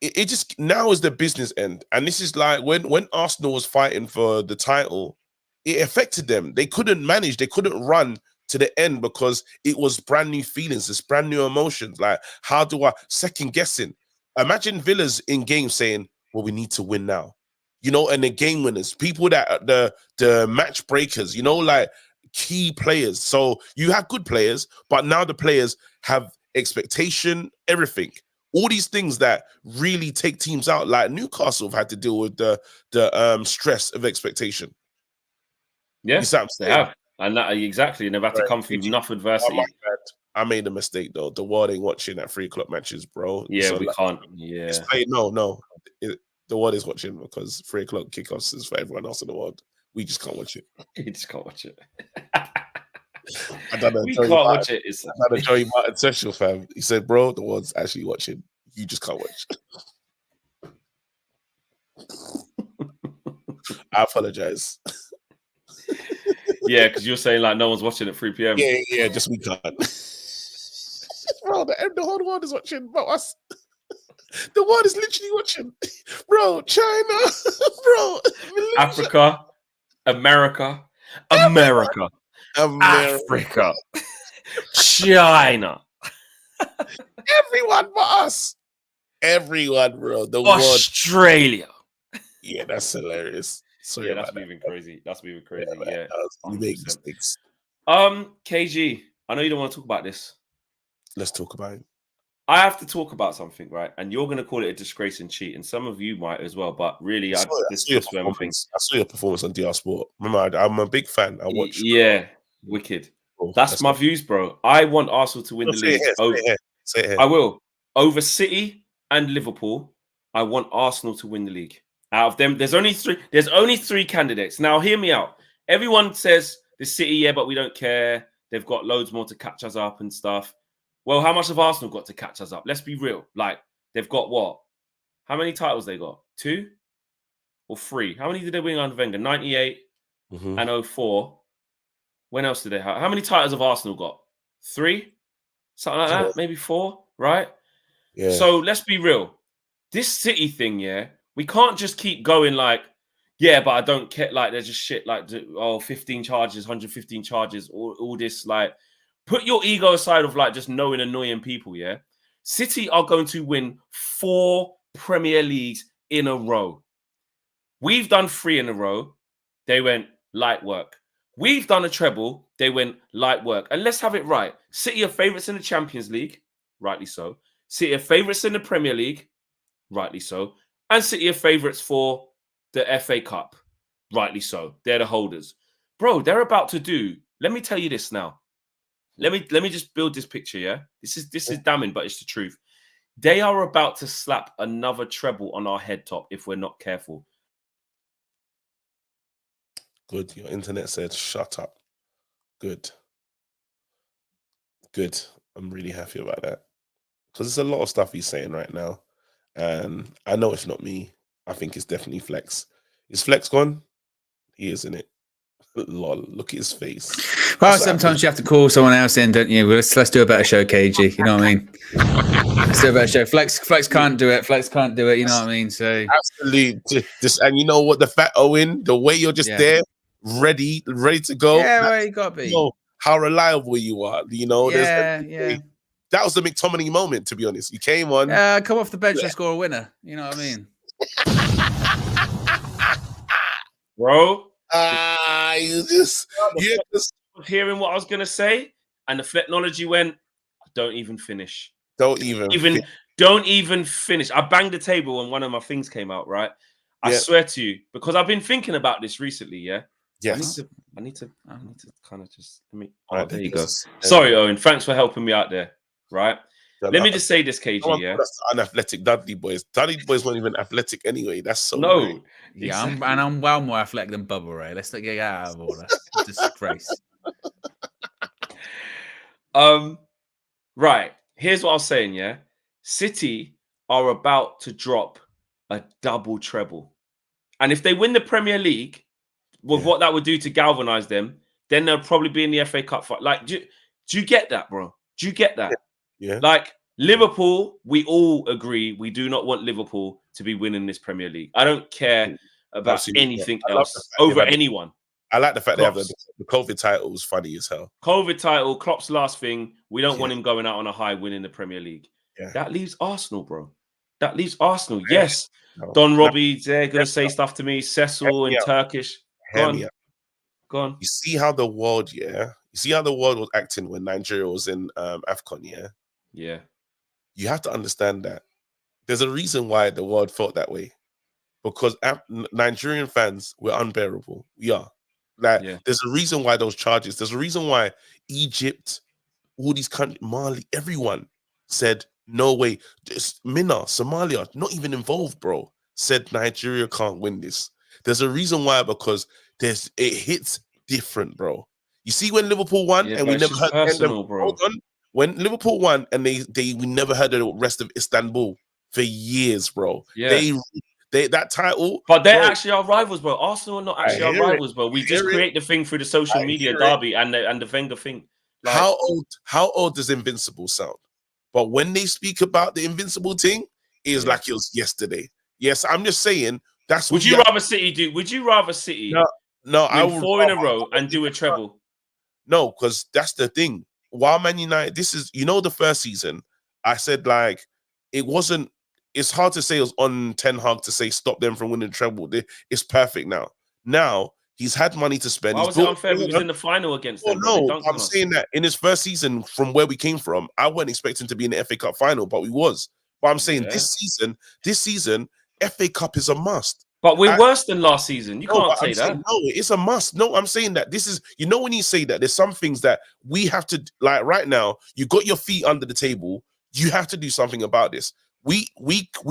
It just now is the business end, and this is like when Arsenal was fighting for the title, it affected them. They couldn't manage. They couldn't run to the end because it was brand new feelings, it's brand new emotions. Like, how do I second guessing? Imagine Villa's in game saying, well, we need to win now. You know, and the game winners, people that the match breakers, you know, like key players. So you have good players, but now the players have expectation, everything. All these things that really take teams out, like Newcastle have had to deal with the stress of expectation. Yeah, they have. And that exactly, and they've had to come through enough adversity. I made a mistake though. The world ain't watching at 3 o'clock matches, bro. Yeah, so, we can't. Yeah, the world is watching because 3 o'clock kickoffs is for everyone else in the world. We just can't watch it. You just can't watch it. I don't know. We can't watch it. It's a Joey Martin session, fam. He said, "Bro, the world's actually watching. You just can't watch." I apologize. Yeah, because you're saying like no one's watching at 3 p.m. Yeah, just we can't. Bro, the whole world is watching, but us. The world is literally watching, bro. China, bro. Malaysia. Africa, America, Africa, China. Everyone but us. Everyone, bro. The Australia. World. Yeah, that's hilarious. Sorry, yeah, that's moving crazy. That's moving crazy. Yeah, you make mistakes. KG, I know you don't want to talk about this. Let's talk about it. I have to talk about something, right? And you're going to call it a disgrace and cheat, and some of you might as well. But really, I saw your performance on DR Sport. Remember, I'm a big fan. I watch. Yeah, wicked. That's my views, bro. I want Arsenal to win the league. Say it here. I will. Over City and Liverpool, I want Arsenal to win the league. Out of them, there's only 3 candidates. Now, hear me out. Everyone says the City, yeah, but we don't care. They've got loads more to catch us up and stuff. Well, how much have Arsenal got to catch us up? Let's be real. Like, they've got what? How many titles they got? 2 or 3? How many did they win under Wenger? 98 and 04. When else did they have? How many titles have Arsenal got? 3? Something like that? Maybe 4, right? Yeah. So let's be real. This City thing, yeah, we can't just keep going like, yeah, but I don't care. Like, there's just shit like, 15 charges, 115 charges, all this. Like, put your ego aside of like just knowing annoying people, yeah? City are going to win 4 Premier Leagues in a row. We've done 3 in a row. They went light work. We've done a treble. They went light work. And let's have it right. City are favourites in the Champions League. Rightly so. City are favourites in the Premier League. Rightly so. And City are favourites for the FA Cup. Rightly so. They're the holders. bro, they're about to do. Let me tell you this now. Let me just build this picture. Yeah, this is damning, but it's the truth. They are about to slap another treble on our head top if we're not careful. Good. Your internet said shut up. Good. Good. I'm really happy about that. Because there's a lot of stuff he's saying right now. And I know it's not me. I think it's definitely Flex. Is Flex gone? He is, isn't it? Lol, look at his face. Well, sometimes you have to call someone else in, don't you? Let's do a better show, KG. You know what I mean? Let's do a better show. Flex can't do it. Flex can't do it. You know what I mean? So absolutely. And you know what? The fact, Owen, the way you're just there, ready to go. Yeah, well, you got to be. You know how reliable you are. You know, yeah. That was the McTominay moment, to be honest. You came on. Come off the bench and score a winner. You know what I mean? Bro. You just hearing what I was gonna say, and the technology went, don't even finish. Don't even finish. I banged the table when one of my things came out, right? I swear to you, because I've been thinking about this recently, Yes. I need to kind of just let me. Right, there you go. Sorry, Owen. Thanks for helping me out there. Right. Let me just say this, KG. Yeah. That's unathletic Dudley boys. Dudley boys weren't even athletic anyway. That's so no. Yeah, I'm well more athletic than Bubba Ray. Let's not get out of order. Disgrace. Right. Here's what I was saying. Yeah, City are about to drop a double treble, and if they win the Premier League, with what that would do to galvanize them, then they'll probably be in the FA Cup fight. Like, do you get that, bro? Do you get that? Yeah. Like Liverpool, we all agree we do not want Liverpool to be winning this Premier League. I don't care about anything else over anyone. I like the fact they have the COVID title was funny as hell. COVID title, Klopp's last thing. We don't want him going out on a high winning the Premier League. Yeah. That leaves Arsenal, bro. That leaves Arsenal. Yes. Don Robbie, they're going to say stuff to me. Cecil in Turkish. Go on. You see how the world, was acting when Nigeria was in AFCON, Yeah. You have to understand that there's a reason why the world felt that way. Because Nigerian fans were unbearable. We are. There's a reason why those charges, there's a reason why Egypt, all these countries, Mali, everyone said, no way. Minna, Somalia, not even involved, bro, said Nigeria can't win this. There's a reason why, because it hits different, bro. You see when Liverpool won and we never heard personal, bro. When Liverpool won and we never heard the rest of Istanbul for years, bro. Yeah. They that title, but they're actually our rivals, bro. Arsenal are not actually our rivals, bro. We just create the thing through the social media derby and the Wenger thing. Like, how old does Invincible sound? But when they speak about the Invincible thing, it is like it was yesterday. Yes, I'm just saying that's. Would you rather City No, I win 4 in a row and do a treble? No, because that's the thing. While Man United, this is, the first season, I said like it wasn't. It's hard to say it was on Ten Hag to say stop them from winning the treble. It's perfect now. Now he's had money to spend. Why was it unfair? We was in the final against them. No, I'm saying that in his first season, from where we came from, I wasn't expecting to be in the FA Cup final, but we was. But I'm saying this season, FA Cup is a must. But we're worse than last season. You can't say that. No, it's a must. No, I'm saying that this is, when you say that, there's some things that we have to, like right now, you got your feet under the table. You have to do something about this. We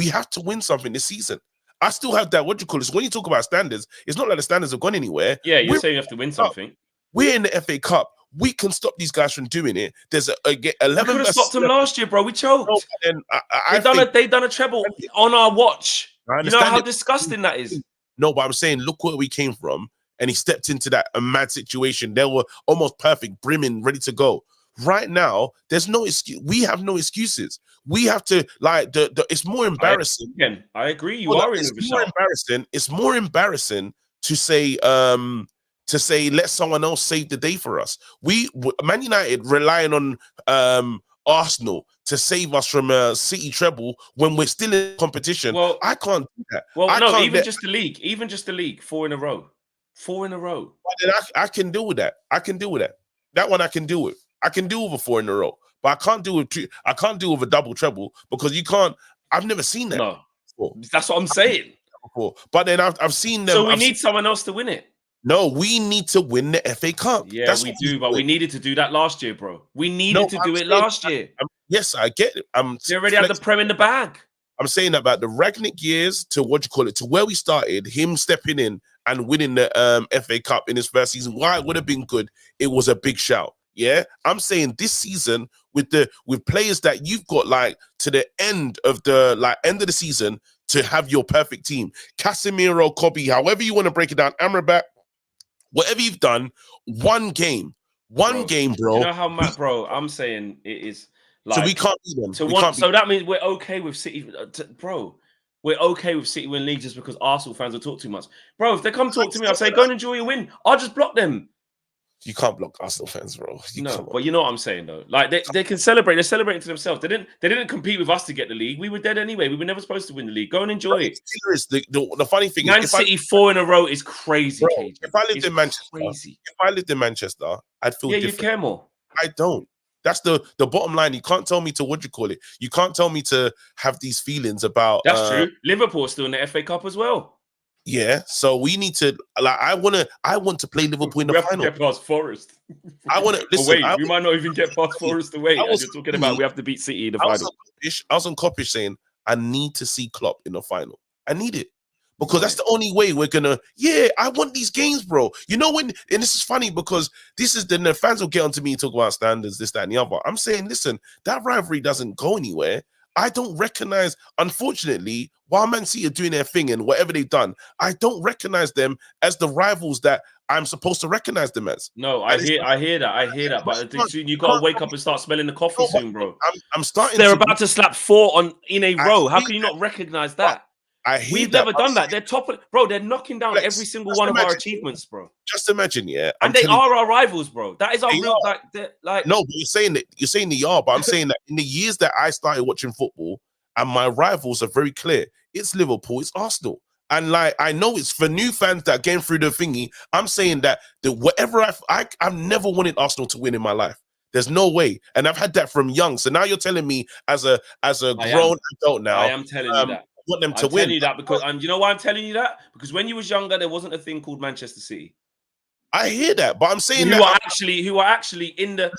have to win something this season. I still have that, what you call this, when you talk about standards, it's not like the standards have gone anywhere. Yeah, you're saying you have to win something. We're in the FA Cup. We can stop these guys from doing it. There's 11. We could have stopped them last year, bro. We choked. No, then they done a treble on our watch. You know how disgusting that is. No, but I'm saying, look where we came from, and he stepped into that a mad situation. They were almost perfect, brimming, ready to go. Right now, there's no excuse. We have no excuses. We have to it's more embarrassing. I agree. You are in it's more embarrassing. It's more embarrassing to say let someone else save the day for us. Man United relying on Arsenal to save us from a City treble when we're still in competition. Well, I can't do that. Well, no, even just the league, 4 in a row. 4 in a row. I can deal with that. That one I can deal with. I can deal with a 4 in a row, but I can't deal with I can't deal with a double treble because you can't. I've never seen that. No, before. That's what I'm saying. Before. But then I've seen them. So we need someone else to win it. No, we need to win the FA Cup. Yeah, That's we what do, but we needed to do that last year, bro. We needed No, to I'm do it saying- last year. Yes, I get it. They already had the Prem in the bag. I'm saying about the Ragnick years to to where we started, him stepping in and winning the FA Cup in his first season. Why it would have been good, it was a big shout. Yeah, I'm saying this season with players that you've got like to the end of the season to have your perfect team. Casemiro, Kobe, however you want to break it down, Amrabat, whatever you've done, one game, bro. Do you know how much, bro? I'm saying it is. Like, so we can't beat them. So that means we're okay with City, bro. We're okay with City win league just because Arsenal fans will talk too much, bro. If they come talk to me, I'll say go and enjoy your win. I'll just block them. You can't block Arsenal fans, bro. But you know what I'm saying though. Like they can celebrate. They're celebrating to themselves. They didn't compete with us to get the league. We were dead anyway. We were never supposed to win the league. Go and enjoy it. The funny thing Man is, City 4 in a row is crazy. Bro, if I lived in Manchester, I'd feel different. You care more. I don't. That's the bottom line. You can't tell me to You can't tell me to have these feelings about. That's true. Liverpool still in the FA Cup as well. Yeah, so we need to I want to play Liverpool in the final. Get past Forest. I want to listen. We might not even get past Forest away. You're talking about we have to beat City in the final. I was on Coppish saying I need to see Klopp in the final. I need it because that's the only way we're gonna. Yeah, I want these games, bro. You know when, and this is funny because the fans will get onto me and talk about standards, this, that, and the other. I'm saying, listen, that rivalry doesn't go anywhere. I don't recognize, unfortunately, while Man City are doing their thing and whatever they've done, I don't recognize them as the rivals that I'm supposed to recognize them as. No, I hear that. But you got to wake up and start smelling the coffee soon, bro. I'm starting. They're about to slap 4 in a row. How can you not recognize that? We've never done that. They're top of, bro. They're knocking down every single one of our achievements, bro. Just imagine, yeah. And they are our rivals, bro. That is our real, like. No, but you're saying they are, but I'm saying that in the years that I started watching football, and my rivals are very clear. It's Liverpool, it's Arsenal. And like I know it's for new fans that came through the thingy. I'm saying that whatever I've never wanted Arsenal to win in my life. There's no way, and I've had that from young. So now you're telling me as a grown adult now, I am telling you that. Want them to I'm win. telling you that because you know why I'm telling you that? Because when you was younger, there wasn't a thing called Manchester City. I hear that, but I'm saying who are actually in the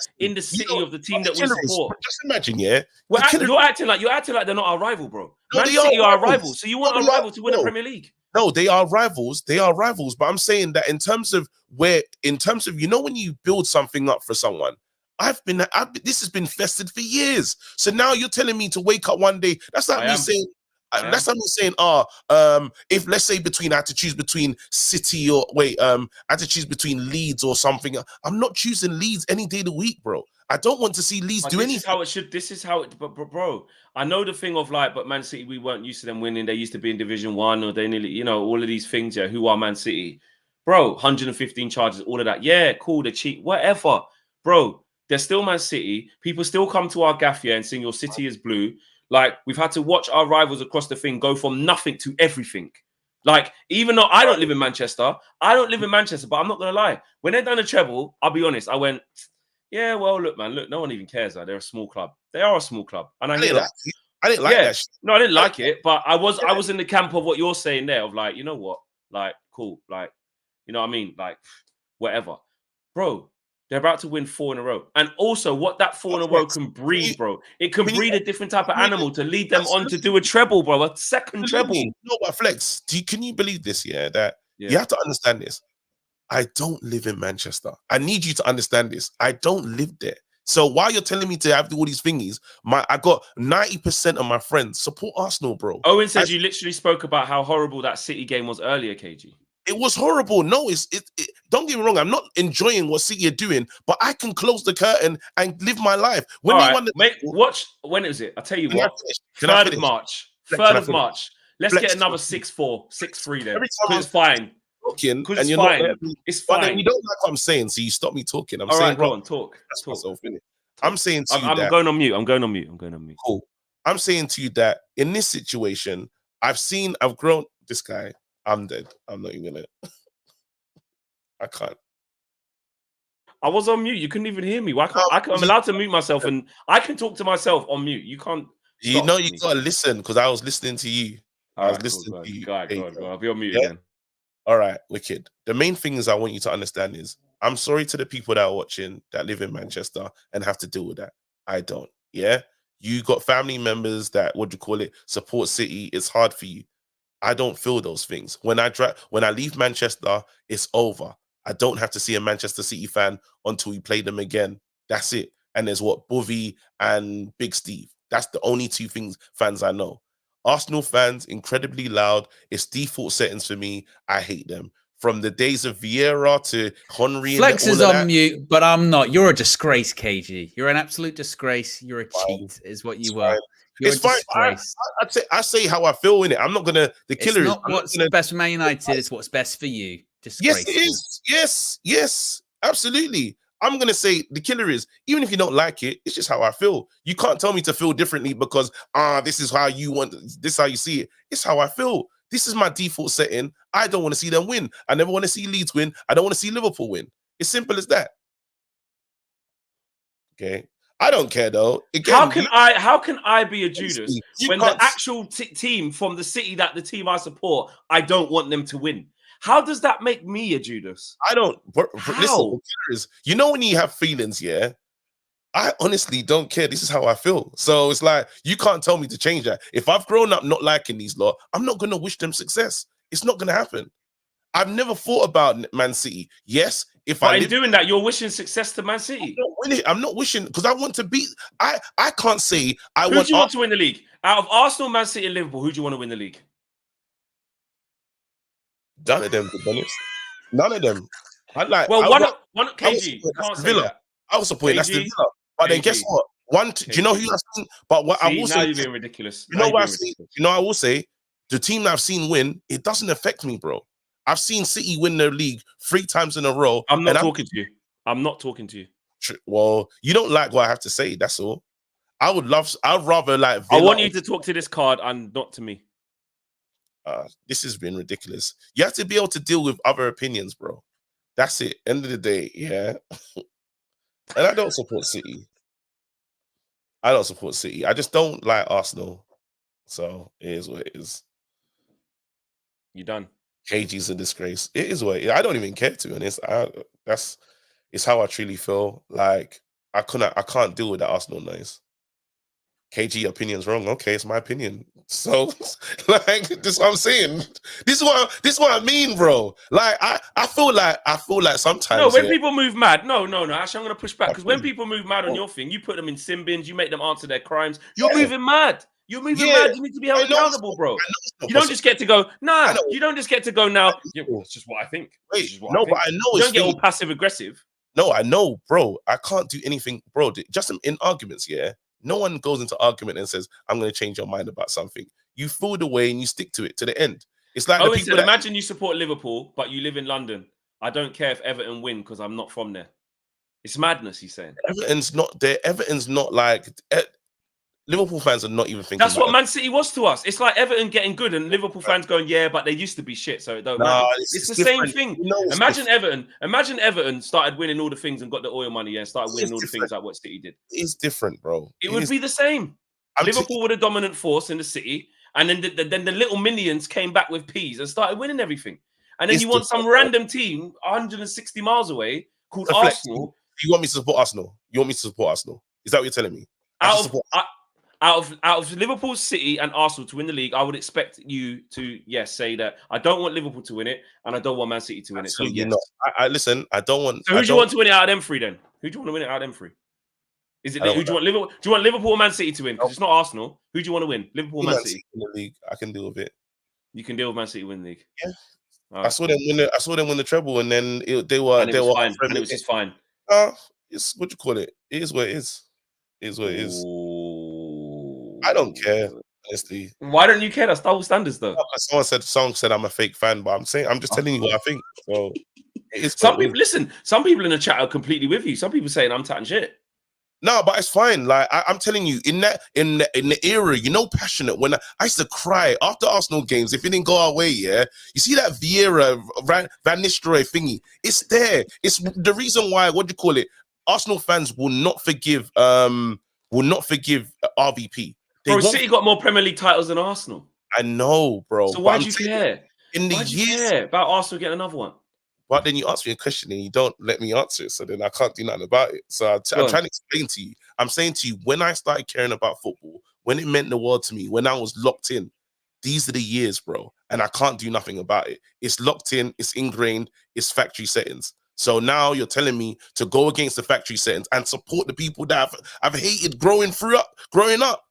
city of the team that we support. Just imagine, yeah. You're acting like they're not our rival, bro. No, Man City are our rivals, so you want a rival to win the Premier League. No, they are rivals. They are rivals. But I'm saying that in terms of you know when you build something up for someone, this has been festered for years. So now you're telling me to wake up one day. That's like me saying. That's what I'm saying. If let's say I had to choose between City or I had to choose between Leeds or something. I'm not choosing Leeds any day of the week, bro. I don't want to see Leeds do anything. This is how it. But bro, I know the thing of but Man City, we weren't used to them winning. They used to be in Division 1, or they nearly, all of these things. Yeah, who are Man City, bro? 115 charges, all of that. Yeah, cool. They're cheap, whatever, bro. They're still Man City. People still come to our gaff and sing "Your City is blue." Like, we've had to watch our rivals across the thing go from nothing to everything. Like, even though I don't live in Manchester, but I'm not going to lie. When they done a treble, I'll be honest, I went, yeah, well, look, no one even cares. They're a small club. They are a small club. And I hear that. I didn't like that. No, I didn't like it, but I was in the camp of what you're saying there of like, you know what? Like, cool. Like, you know what I mean? Like, whatever. Bro, they're about to win 4 in a row. And also what that 4 in a row can breed, bro. It can breed a different type of animal to lead them on to do a treble, bro. A second treble. You know what, Flex? Can you believe this, yeah? That you have to understand this. I don't live in Manchester. I need you to understand this. I don't live there. So while you're telling me to have all these thingies, I got 90% of my friends support Arsenal, bro. Owen says you literally spoke about how horrible that City game was earlier, KG. It was horrible. No, don't get me wrong. I'm not enjoying what City are doing, but I can close the curtain and live my life. When watch. When is it? I'll tell you what. 3rd of March. 3rd of March. Let's get another 6-4, 6-3 then. Because it's fine. Talking, and you're fine. It's fine. But then you don't like what I'm saying, so you stop me talking. I'm all saying, right, go on, talk. I'm saying to you I'm that going on mute. I'm going on mute. Cool. I'm saying to you that in this situation, I've grown this guy. I'm dead. I'm not even gonna. I can't. I was on mute. You couldn't even hear me. Why can't I'm allowed to mute myself, and I can talk to myself on mute. You can't. You gotta listen because I was listening to you. I was listening to you. Go on. I'll be on mute again. All right, wicked. The main things I want you to understand is I'm sorry to the people that are watching that live in Manchester and have to deal with that. I don't. Yeah. You got family members that, support City. It's hard for you. I don't feel those things. When I leave Manchester, it's over. I don't have to see a Manchester City fan until we play them again. That's it. And there's Bovey and Big Steve. That's the only two fans I know. Arsenal fans, incredibly loud. It's default settings for me. I hate them. From the days of Vieira to Henry. Flex is on mute, but I'm not. You're a disgrace, KG. You're an absolute disgrace. You're a cheat, is what you are. You're it's fine. I say how I feel in it. I'm not gonna. The killer is not what's best for Man United. It's what's best for you. Yes, it is. Yes, absolutely. I'm gonna say the killer is, even if you don't like it, it's just how I feel. You can't tell me to feel differently because this is how you want. This is how you see it. It's how I feel. This is my default setting. I don't want to see them win. I never want to see Leeds win. I don't want to see Liverpool win. It's simple as that. Okay. I don't care though. Again, how can I be a Judas when the actual team from the city that the team I support, I don't want them to win? How does that make me a Judas? I don't. Listen, you know when you have feelings, yeah? I honestly don't care. This is how I feel. So it's like, you can't tell me to change that. If I've grown up not liking these lot, I'm not going to wish them success. It's not going to happen. I've never thought about Man City. Yes, in doing that, you're wishing success to Man City. I'm not wishing because I want to beat. I can't say I want. Who do you want to win the league? Out of Arsenal, Man City, and Liverpool, who do you want to win the league? None of them, to be honest. None of them. One KG. You can't say Villa. that. I was supporting that's the Villa. But then guess what? Do you know who I've seen? But what I will say, you're being ridiculous. You know what I see? You know, I will say the team that I've seen win, it doesn't affect me, bro. I've seen City win their league 3 times in a row. I'm not talking to you. I'm not talking to you. Well, you don't like what I have to say. That's all. I'd rather like. Villa. I want you to talk to this card and not to me. This has been ridiculous. You have to be able to deal with other opinions, bro. That's it. End of the day, yeah. And I don't support City. I just don't like Arsenal. So it is what it is. You done? KG's a disgrace. It is what it is. I don't even care, to be honest. It's how I truly feel. Like I can't deal with that Arsenal noise. KG opinion's wrong. Okay, it's my opinion. So, like, this is what I'm saying. This is what I mean, bro. Like, I feel like sometimes. No, when people move mad, no. Actually, I'm gonna push back because when people move mad on your thing, you put them in sin bins. You make them answer their crimes. You're moving mad. You're moving mad. You need to be held accountable, bro. You don't just get to go. Nah, you don't just get to go now. It's just what I think. But I know you don't get all passive aggressive. No, I know, bro. I can't do anything, bro. Just in arguments, yeah. No one goes into argument and says, I'm going to change your mind about something. You feel the way and you stick to it to the end. It's like imagine you support Liverpool, but you live in London. I don't care if Everton win because I'm not from there. It's madness, he's saying. Everton's not there. Everton's not like... Liverpool fans are not even thinking. That's what Man City was to us. It's like Everton getting good and Liverpool fans going, yeah, but they used to be shit, so it don't matter. It's the same thing. Imagine Everton started winning all the things and got the oil money and started winning all the things like what City did. It's different, bro. It would be the same. Liverpool were the dominant force in the city, and then the little minions came back with peas and started winning everything. And then you want some random team 160 miles away called Arsenal. You want me to support Arsenal? Is that what you're telling me? Out of Liverpool, City, and Arsenal to win the league, I would expect you to say that I don't want Liverpool to win it, and I don't want Man City to win it. So yes. Listen, I don't want. So who do you want to win it out of them three then? Who do you want to win it out of them three? Is it who do you want Liverpool? Do you want Liverpool or Man City to win? Because it's not Arsenal. Who do you want to win? Liverpool or Man City? In the league, I can deal with it. You can deal with Man City win the league. Yeah. Right. I saw them win the treble, and then they were fine. And it was just fine. It's what you call it. It is what it is. It is what it is. I don't care, honestly. Why don't you care? That's double standards, though. Someone said I'm a fake fan, but I'm just telling you what I think. So some people in the chat are completely with you. Some people saying I'm chatting shit. No, but it's fine. Like I'm telling you, in the era, passionate. When I used to cry after Arsenal games if it didn't go our way. Yeah, you see that Vieira Van Nistelrooy thingy. It's there. It's the reason why. What do you call it? Arsenal fans will not forgive. RVP. City got more Premier League titles than Arsenal. I know, bro. So why do you care? In the Why'd you years care about Arsenal getting another one? But then you ask me a question and you don't let me answer it, so then I can't do nothing about it. So I'm trying to explain to you. I'm saying to you, when I started caring about football, when it meant the world to me, when I was locked in, these are the years, bro, and I can't do nothing about it. It's locked in, it's ingrained, it's factory settings. So now you're telling me to go against the factory settings and support the people that I've hated growing up.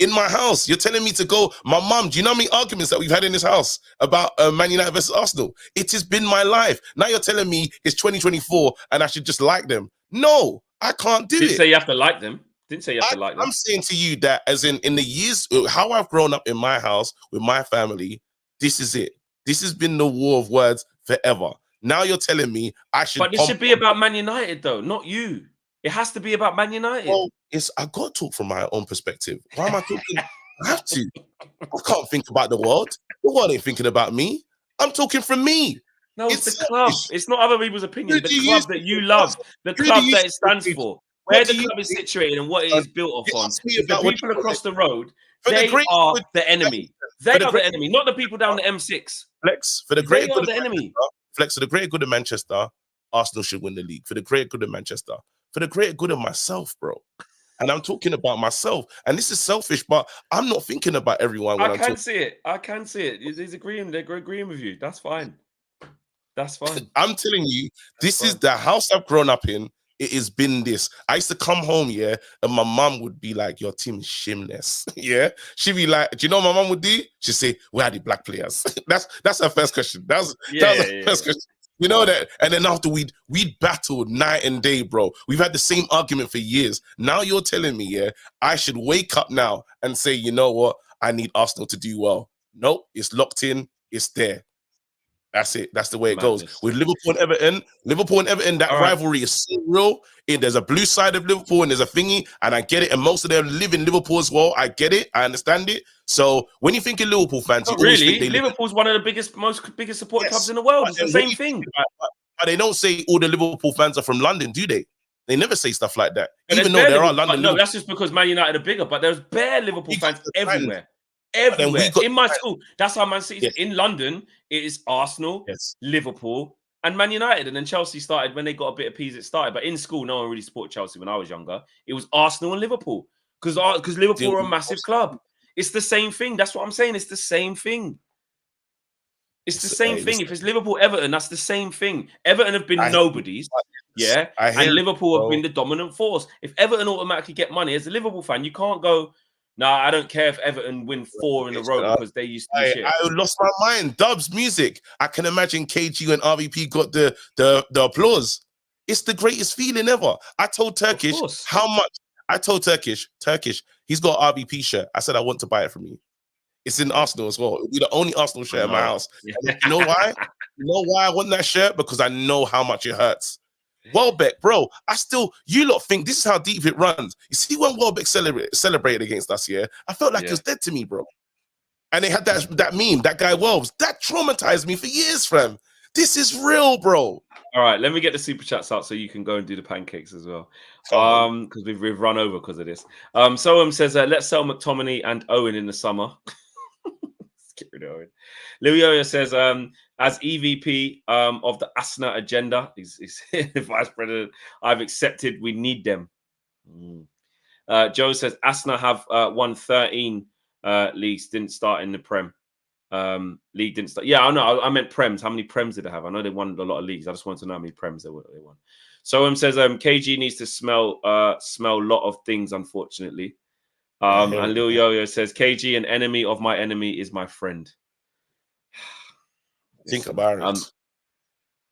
In my house, you're telling me to go. My mum, do you know how many arguments that we've had in this house about Man United versus Arsenal? It has been my life. Now you're telling me it's 2024 and I should just like them. No, I can't do it. Didn't say you have to like them. Didn't say you have to like them. I'm saying to you that as in the years, how I've grown up in my house with my family, this is it. This has been the war of words forever. Now you're telling me I should. But this should be about Man United though, not you. It has to be about Man United. Well, I got to talk from my own perspective. Why am I talking? I have to. I can't think about the world. The world ain't thinking about me. I'm talking from me. No, it's the club. It's not other people's opinion. The club that you love, the club that it stands for, where the club is situated and what it is built upon. The people across the road, they are the enemy. They are the enemy, not the people down the M6. Flex, for the greater good of the enemy. Flex, for the greater good of Manchester, Arsenal should win the league. For the greater good of Manchester. For the greater good of myself, bro. And I'm talking about myself. And this is selfish, but I'm not thinking about everyone when I'm talking. I can see it. He's agreeing. They're agreeing with you. That's fine. That's fine. I'm telling you, this is the house I've grown up in. It has been this. I used to come home, yeah, and my mom would be like, your team is shameless. Yeah. She'd be like, do you know what my mom would do? She'd say, where are the black players? That's her first question. That was her first question. You know that, and then after we'd battled night and day, bro. We've had the same argument for years. Now you're telling me, yeah, I should wake up now and say, you know what? I need Arsenal to do well. Nope, it's locked in. It's there. That's it. That's the way it goes. With Liverpool and Everton, that rivalry is so real. There's a blue side of Liverpool and there's a thingy, and I get it. And most of them live in Liverpool as well. I get it. I understand it. So when you think of Liverpool fans, you really think Liverpool's one of the biggest supported clubs in the world. It's the same thing. But they don't say all the Liverpool fans are from London, do they? They never say stuff like that. Even though there are London. No, that's just because Man United are bigger. But there's bare Liverpool fans everywhere. Everywhere. In my school, that's how Man City is. In London, it is Arsenal, Liverpool, and Man United. And then Chelsea started when they got a bit of peas, it started. But in school, no one really supported Chelsea when I was younger. It was Arsenal and Liverpool because Liverpool are a massive club. It's the same thing. That's what I'm saying. It's the same thing. It's the same thing. If it's Liverpool, Everton, that's the same thing. Everton have been nobodies. Yeah. And Liverpool have been the dominant force. If Everton automatically get money, as a Liverpool fan, you can't go, nah, I don't care if Everton win 4 in a row because they used to be shit. I lost my mind. Dubs music. I can imagine KG and RVP got the applause. It's the greatest feeling ever. I told Turkish how much. I told Turkish, he's got an RVP shirt. I said, I want to buy it from you. It's in Arsenal as well. It'll be the only Arsenal shirt in my house. Yeah. You know why? You know why I want that shirt? Because I know how much it hurts. Welbeck, bro, you lot think this is how deep it runs. You see when Welbeck celebrated against us, yeah? I felt like it was dead to me, bro. And they had that meme, that guy Welbs. That traumatized me for years, fam. This is real, bro. All right, let me get the super chats out so you can go and do the pancakes as well. Because we've run over because of this. Someone says, let's sell McTominay and Owen in the summer. Let's get rid of Owen. Luiz says, as EVP of the Asna agenda, he's vice president, I've accepted we need them. Joe says, Asna have won 13 leagues, didn't start in the Prem. League didn't start. Yeah, I know. I meant Prems. How many Prems did they have? I know they won a lot of leagues. I just want to know how many Prems they won. So says KG needs to smell a lot of things, unfortunately. And Lil Yo-Yo says KG, an enemy of my enemy, is my friend. Think about it.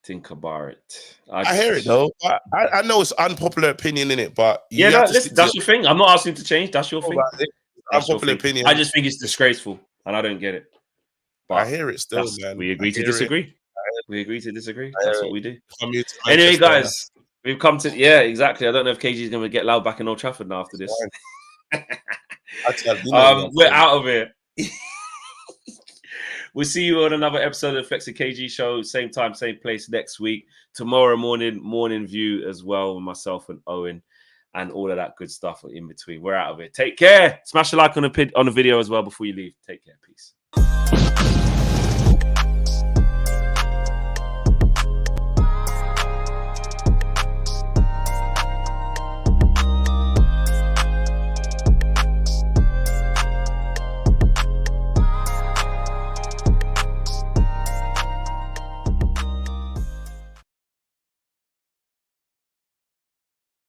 Think about it. I hear it though. I know it's unpopular opinion in it, but listen, that's your thing. I'm not asking to change. That's your thing. Unpopular opinion. I just think it's disgraceful, and I don't get it. But I hear it still, man. We agree to disagree. We agree to disagree. That's what we do. Anyway, guys, we've come to exactly. I don't know if KG is going to get loud back in Old Trafford now after this. We're out of here. We'll see you on another episode of the Flex and KG show. Same time, same place next week. Tomorrow morning view as well with myself and Owen and all of that good stuff in between. We're out of here. Take care. Smash a like on the video as well before you leave. Take care. Peace.